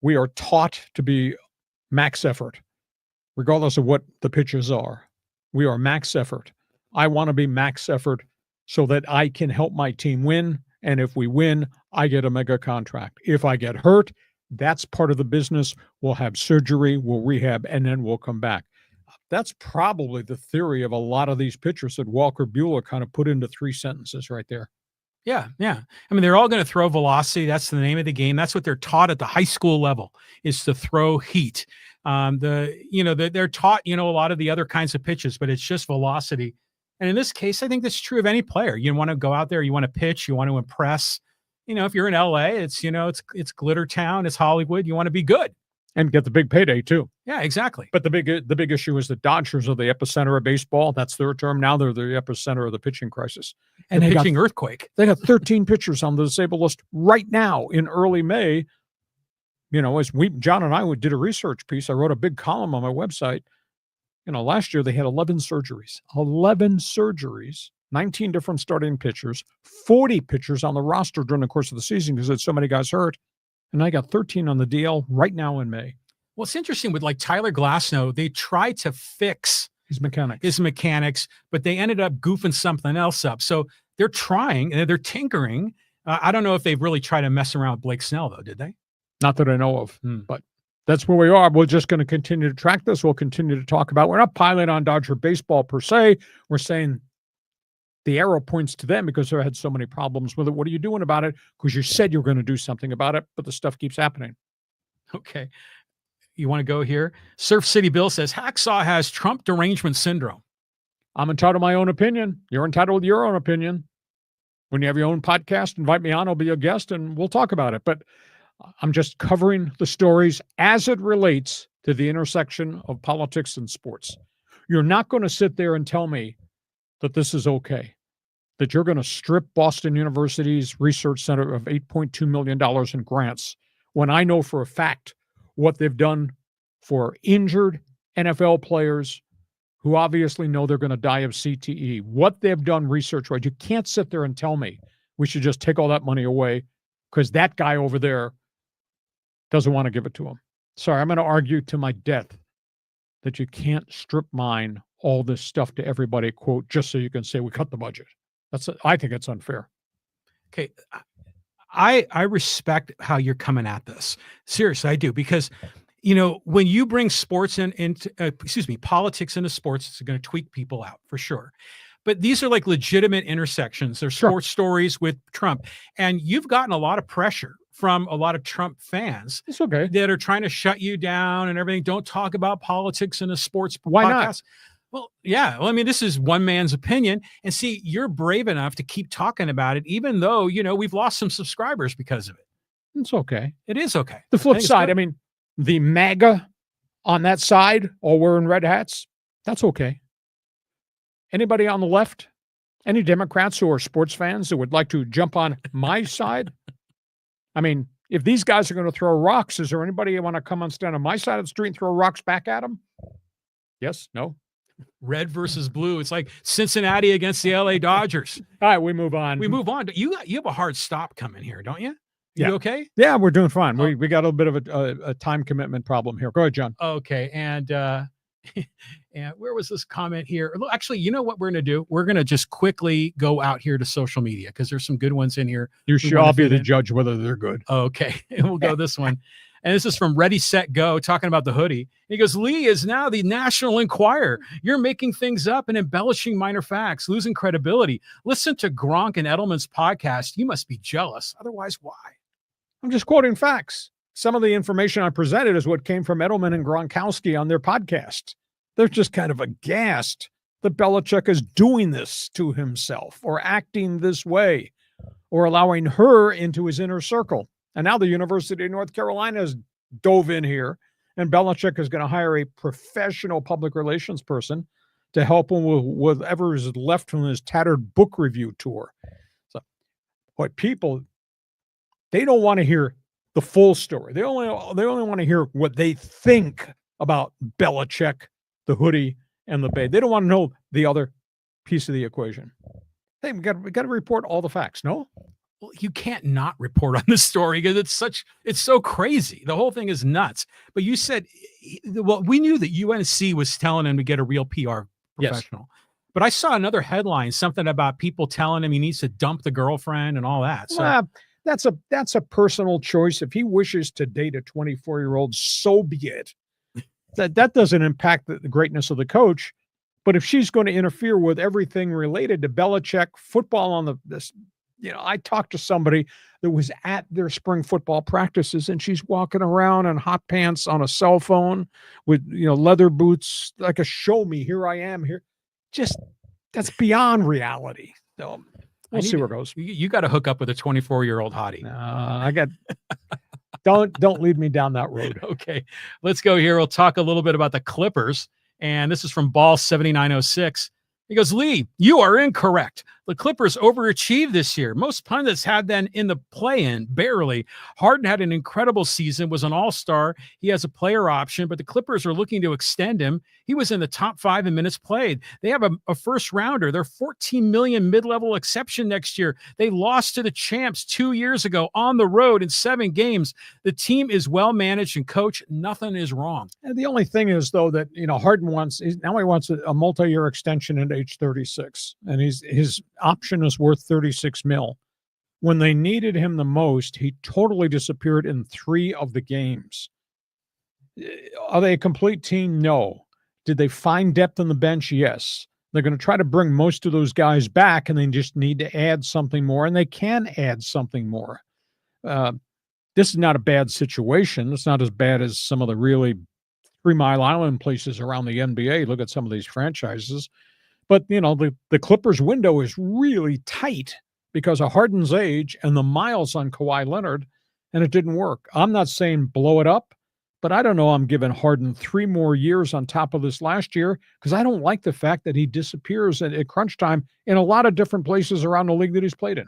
"We are taught to be max effort, regardless of what the pitches are. We are max effort. I want to be max effort so that I can help my team win. And if we win, I get a mega contract. If I get hurt, that's part of the business. We'll have surgery, we'll rehab, and then we'll come back." That's probably the theory of a lot of these pitchers that Walker Buehler kind of put into 3 sentences right there. Yeah, yeah. I mean, they're all going to throw velocity. That's the name of the game. That's what they're taught at the high school level, is to throw heat. They're taught, a lot of the other kinds of pitches, but it's just velocity. And in this case, I think that's true of any player. You want to go out there, you want to pitch, you want to impress. If you're in LA, it's glitter town, it's Hollywood. You want to be good and get the big payday too. Yeah, exactly. But the big issue is the Dodgers are the epicenter of baseball. That's their term. Now they're the epicenter of the pitching crisis. And the pitching earthquake. They got 13 pitchers on the disabled list right now in early May. As John and I did a research piece, I wrote a big column on my website. Last year they had 11 surgeries, 19 different starting pitchers, 40 pitchers on the roster during the course of the season because there's so many guys hurt. And I got 13 on the DL right now in May. Well, it's interesting with Tyler Glasnow, they tried to fix his mechanics, but they ended up goofing something else up. So they're trying, they're tinkering. I don't know if they've really tried to mess around with Blake Snell, though, did they? Not that I know of, but that's where we are. We're just going to continue to track this. We'll continue to talk about. We're not piling on Dodger baseball per se. We're saying the arrow points to them because they had so many problems with it. What are you doing about it? Because you said you were going to do something about it, but the stuff keeps happening. Okay. You want to go here? Surf City Bill says Hacksaw has Trump derangement syndrome. I'm entitled to my own opinion. You're entitled to your own opinion. When you have your own podcast, invite me on. I'll be a guest and we'll talk about it. But I'm just covering the stories as it relates to the intersection of politics and sports. You're not going to sit there and tell me that this is okay, that you're going to strip Boston University's research center of $8.2 million in grants when I know for a fact what they've done for injured NFL players who obviously know they're going to die of CTE, what they've done research-wise. You can't sit there and tell me we should just take all that money away because that guy over there doesn't want to give it to him. Sorry, I'm going to argue to my death that you can't strip mine all this stuff to everybody, quote, just so you can say we cut the budget. I think it's unfair. Okay. I respect how you're coming at this. Seriously, I do. Because, when you bring sports politics into sports, it's going to tweak people out for sure. But these are like legitimate intersections. They're sports stories with Trump. And you've gotten a lot of pressure from a lot of Trump fans. It's okay. That are trying to shut you down and everything. Don't talk about politics in a sports Why podcast. Not? Well, yeah. Well, I mean, this is one man's opinion. And see, you're brave enough to keep talking about it, even though, we've lost some subscribers because of it. It's okay. It is okay. The flip side, the MAGA on that side, all wearing red hats, that's okay. Anybody on the left, any Democrats who are sports fans that would like to jump on my side? If these guys are going to throw rocks, is there anybody who want to come and stand on my side of the street and throw rocks back at them? Yes? No? Red versus blue. It's like Cincinnati against the LA Dodgers. All right, we move on. You have a hard stop coming here, don't you? You okay? Yeah, we're doing fine. We got a bit of a time commitment problem here. Go ahead, John. Okay, and and where was this comment here? Actually, you know what we're going to do? We're going to just quickly go out here to social media because there's some good ones in here. You should all be the judge whether they're good. Okay, and we'll go this one. And this is from Ready, Set, Go, talking about the hoodie. He goes, Lee is now the National Enquirer. You're making things up and embellishing minor facts, losing credibility. Listen to Gronk and Edelman's podcast. You must be jealous. Otherwise, why? I'm just quoting facts. Some of the information I presented is what came from Edelman and Gronkowski on their podcast. They're just kind of aghast that Belichick is doing this to himself or acting this way. or allowing her into his inner circle. And now the University of North Carolina has dove in here, and Belichick is going to hire a professional public relations person to help him with whatever is left from his tattered book review tour. So, but people, they don't want to hear the full story. They only want to hear what they think about Belichick, the hoodie, and the Bay. They don't want to know the other piece of the equation. Hey, we got to report all the facts. No, well, you can't not report on this story because it's so crazy. The whole thing is nuts. But you said, well, we knew that UNC was telling him to get a real PR professional. Yes. But I saw another headline, something about people telling him he needs to dump the girlfriend and all that. So that's a personal choice. If he wishes to date a 24-year-old, so be it. That doesn't impact the greatness of the coach. But if she's going to interfere with everything related to Belichick football on this, I talked to somebody that was at their spring football practices, and she's walking around in hot pants on a cell phone with, leather boots, like a show me, here I am here. Just, that's beyond reality. So we'll see where it goes. You got to hook up with a 24-year-old hottie. I got, don't lead me down that road. Okay, let's go here. We'll talk a little bit about the Clippers. And this is from Ball 7906. He goes, Lee, you are incorrect. The Clippers overachieved this year. Most pundits had them in the play-in, barely. Harden had an incredible season, was an all-star. He has a player option, but the Clippers are looking to extend him. He was in the top 5 in minutes played. They have a first-rounder. They're $14 million mid-level exception next year. They lost to the champs 2 years ago on the road in 7 games. The team is well-managed and coached. Nothing is wrong. And the only thing is, though, that Harden wants a multi-year extension at age 36, and his option is worth $36 million. When they needed him the most, he totally disappeared in 3 of the games. Are they a complete team? No. Did they find depth on the bench? Yes. They're going to try to bring most of those guys back, and they just need to add something more, and they can add something more. This is not a bad situation. It's not as bad as some of the really 3 Mile Island places around the NBA. Look at some of these franchises. But, the Clippers window is really tight because of Harden's age and the miles on Kawhi Leonard, and it didn't work. I'm not saying blow it up, but I don't know. I'm giving Harden 3 more years on top of this last year because I don't like the fact that he disappears at crunch time in a lot of different places around the league that he's played in.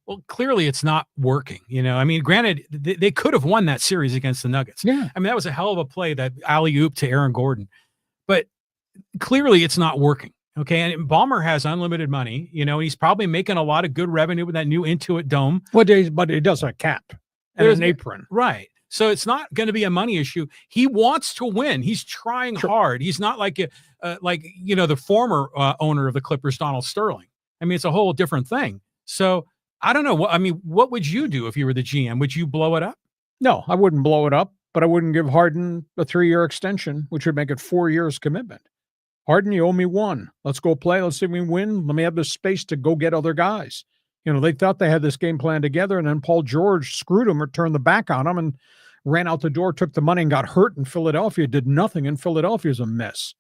Well, clearly it's not working. Granted, they could have won that series against the Nuggets. Yeah. That was a hell of a play, that alley-oop to Aaron Gordon. But clearly it's not working. Okay, and Ballmer has unlimited money. He's probably making a lot of good revenue with that new Intuit Dome. But he does a cap and an apron. Right. So it's not going to be a money issue. He wants to win. He's trying hard. He's not like the former owner of the Clippers, Donald Sterling. It's a whole different thing. So I don't know. What would you do if you were the GM? Would you blow it up? No, I wouldn't blow it up, but I wouldn't give Harden a 3-year extension, which would make it 4 years commitment. Harden, you owe me 1. Let's go play. Let's see if we win. Let me have the space to go get other guys. They thought they had this game plan together, and then Paul George screwed him or turned the back on him and ran out the door, took the money, and got hurt in Philadelphia, did nothing, and Philadelphia's a mess.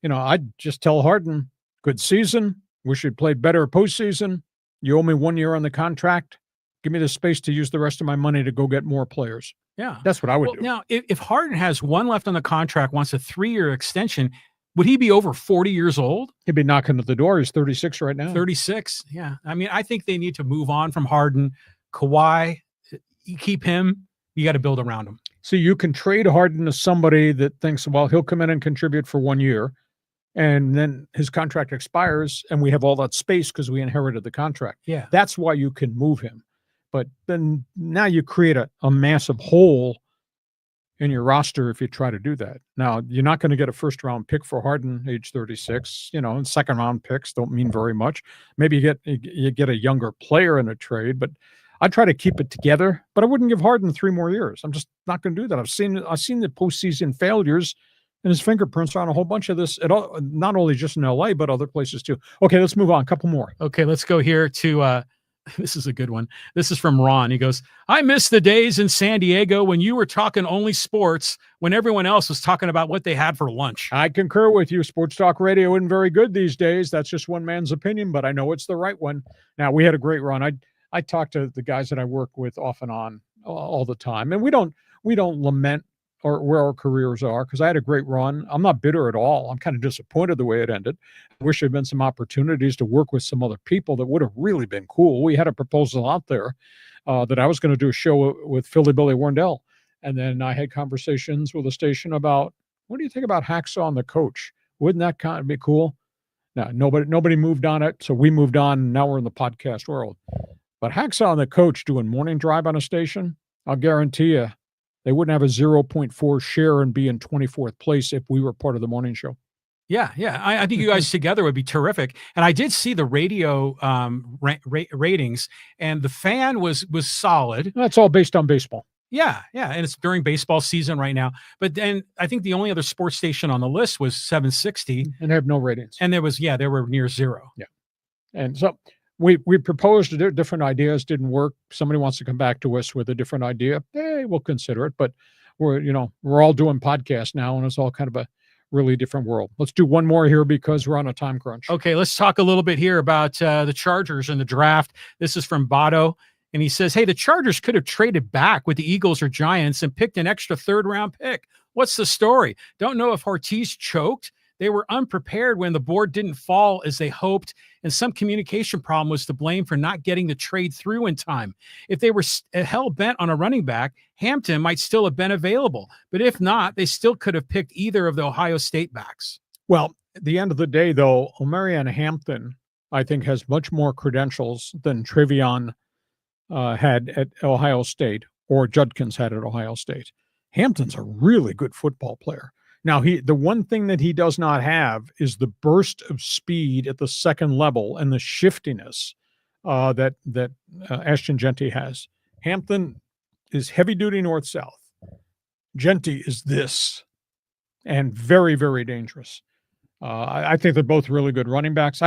I'd just tell Harden, good season. Wish you'd played better postseason. You owe me 1 year on the contract. Give me the space to use the rest of my money to go get more players. Yeah. That's what I would do. Now, if Harden has 1 left on the contract, wants a 3-year extension, would he be over 40 years old? He'd be knocking at the door. He's 36 right now. 36. Yeah. I think they need to move on from Harden. Kawhi, you keep him. You got to build around him. So you can trade Harden to somebody that thinks, well, he'll come in and contribute for 1 year, and then his contract expires, and we have all that space because we inherited the contract. Yeah. That's why you can move him. But then now you create a massive hole in your roster if you try to do that. Now, you're not going to get a first-round pick for Harden, age 36. And second-round picks don't mean very much. Maybe you get a younger player in a trade, but I try to keep it together. But I wouldn't give Harden 3 more years. I'm just not going to do that. I've seen the postseason failures, and his fingerprints are on a whole bunch of this. Not only just in LA, but other places too. Okay, let's move on. A couple more. Okay, let's go here to. This is a good one. This is from Ron. He goes, I miss the days in San Diego when you were talking only sports when everyone else was talking about what they had for lunch. I concur with you. Sports talk radio isn't very good these days. That's just one man's opinion, but I know it's the right one. Now, we had a great run. I talk to the guys that I work with off and on all the time, and we don't lament or where our careers are, because I had a great run. I'm not bitter at all. I'm kind of disappointed the way it ended. I wish there'd been some opportunities to work with some other people that would have really been cool. We had a proposal out there that I was going to do a show with Philly Billy Warndell, and then I had conversations with the station about, what do you think about Hacksaw and the Coach? Wouldn't that kind of be cool? No, nobody moved on it, so we moved on, and now we're in the podcast world. But Hacksaw and the Coach doing morning drive on a station, I'll guarantee you, they wouldn't have a 0.4 share and be in 24th place if we were part of the morning show. Yeah. I think you guys together would be terrific. And I did see the radio ratings, and the fan was solid. That's all based on baseball. Yeah. And it's during baseball season right now. But then I think the only other sports station on the list was 760. And they have no ratings. And there were near zero. Yeah. And so we proposed different ideas, didn't work. Somebody wants to come back to us with a different idea. Hey, we'll consider it. But we're all doing podcasts now, and it's all kind of a really different world. Let's do one more here because we're on a time crunch. Okay, let's talk a little bit here about the Chargers and the draft. This is from Botto, and he says, hey, the Chargers could have traded back with the Eagles or Giants and picked an extra third-round pick. What's the story? Don't know if Ortiz choked. They were unprepared when the board didn't fall as they hoped, and some communication problem was to blame for not getting the trade through in time. If they were hell-bent on a running back, Hampton might still have been available. But if not, they still could have picked either of the Ohio State backs. Well, at the end of the day, though, Omarion Hampton, I think, has much more credentials than Trevion had at Ohio State or Judkins had at Ohio State. Hampton's a really good football player. Now, the one thing that he does not have is the burst of speed at the second level and the shiftiness that Ashton Jeanty has. Hampton is heavy-duty north-south. Jeanty is this, and very, very dangerous. I think they're both really good running backs.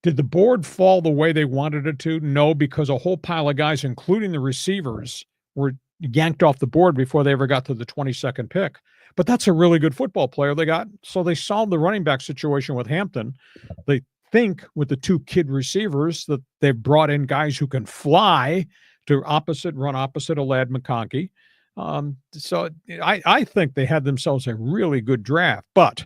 Did the board fall the way they wanted it to? No, because a whole pile of guys, including the receivers, were yanked off the board before they ever got to the 22nd pick. But that's a really good football player they got. So they solved the running back situation with Hampton. They think with the two kid receivers that they've brought in guys who can fly to run opposite of Ladd McConkey. So I think they had themselves a really good draft. But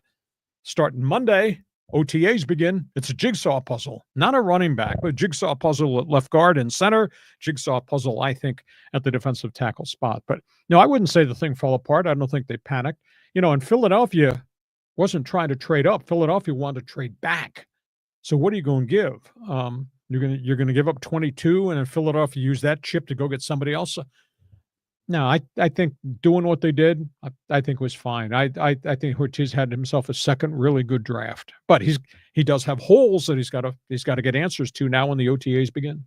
starting Monday, OTAs begin. It's a jigsaw puzzle, not a running back, but a jigsaw puzzle at left guard and center, jigsaw puzzle, I think, at the defensive tackle spot. But no, I wouldn't say the thing fell apart. I don't think they panicked. And Philadelphia wasn't trying to trade up. Philadelphia wanted to trade back. So what are you going to give? You're going to give up 22, and then Philadelphia use that chip to go get somebody else. No, I think doing what they did, I think was fine. I think Ortiz had himself a second really good draft, but he does have holes that he's got to get answers to now when the OTAs begin.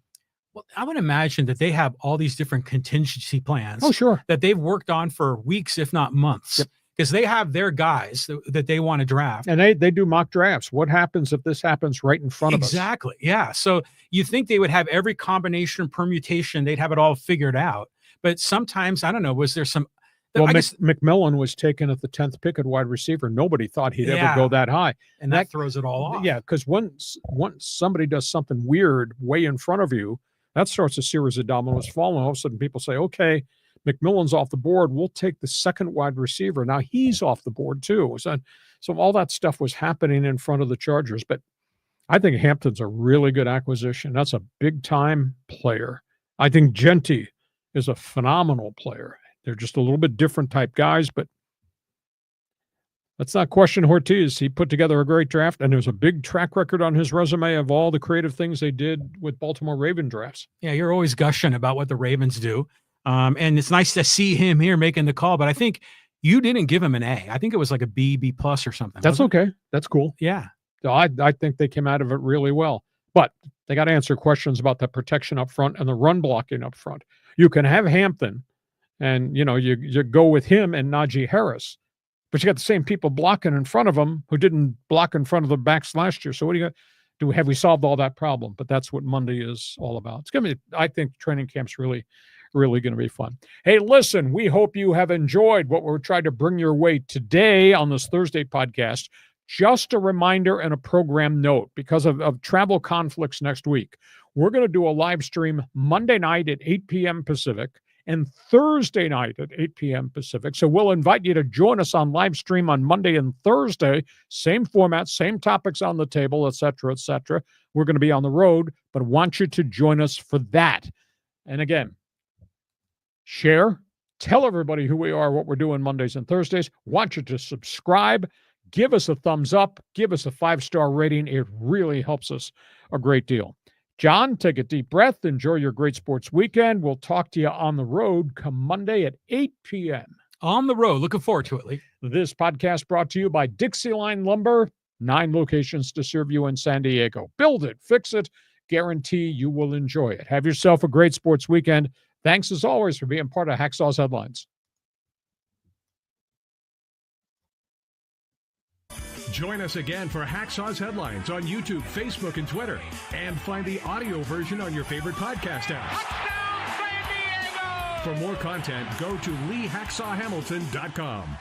Well, I would imagine that they have all these different contingency plans. Oh, sure. That they've worked on for weeks, if not months. Yep. Because they have their guys that they want to draft. And they do mock drafts. What happens if this happens right in front of us? Exactly. Yeah. So you think they would have every combination, permutation, they'd have it all figured out. But sometimes, I don't know, was there some... Well, McMillan was taken at the 10th pick at wide receiver. Nobody thought he'd ever go that high. And that throws it all off. Yeah, because once somebody does something weird way in front of you, that starts a series of dominoes falling. All of a sudden people say, okay, McMillan's off the board. We'll take the second wide receiver. Now he's off the board too. So all that stuff was happening in front of the Chargers. But I think Hampton's a really good acquisition. That's a big-time player. I think Jeanty is a phenomenal player. They're just a little bit different type guys, but let's not question Ortiz. He put together a great draft, and there's a big track record on his resume of all the creative things they did with Baltimore Raven drafts. Yeah, you're always gushing about what the Ravens do. And it's nice to see him here making the call, but I think you didn't give him an A. I think it was like a B plus or something. That's okay. That's cool. Yeah. So I think they came out of it really well, but they got to answer questions about the protection up front and the run blocking up front. You can have Hampton and, you go with him and Najee Harris, but you got the same people blocking in front of him who didn't block in front of the backs last year. So what do you got? Have we solved all that problem? But that's what Monday is all about. It's going to be, I think training camp's really going to be fun. Hey, listen, we hope you have enjoyed what we're trying to bring your way today on this Thursday podcast. Just a reminder and a program note, because of travel conflicts next week, We're going to do a live stream Monday night at 8 p.m. Pacific and Thursday night at 8 p.m. Pacific. So we'll invite you to join us on live stream on Monday and Thursday. Same format, same topics on the table, et cetera, et cetera. We're going to be on the road, but want you to join us for that. And again, share, tell everybody who we are, what we're doing Mondays and Thursdays. Want you to subscribe, give us a thumbs up, give us a 5-star rating. It really helps us a great deal. John, take a deep breath. Enjoy your great sports weekend. We'll talk to you on the road come Monday at 8 p.m. On the road. Looking forward to it, Lee. This podcast brought to you by DIXIELINE Lumber. 9 locations to serve you in San Diego. Build it, fix it, guarantee you will enjoy it. Have yourself a great sports weekend. Thanks, as always, for being part of Hacksaw's Headlines. Join us again for Hacksaw's Headlines on YouTube, Facebook, and Twitter. And find the audio version on your favorite podcast app. Touchdown, San Diego! For more content, go to LeeHacksawHamilton.com.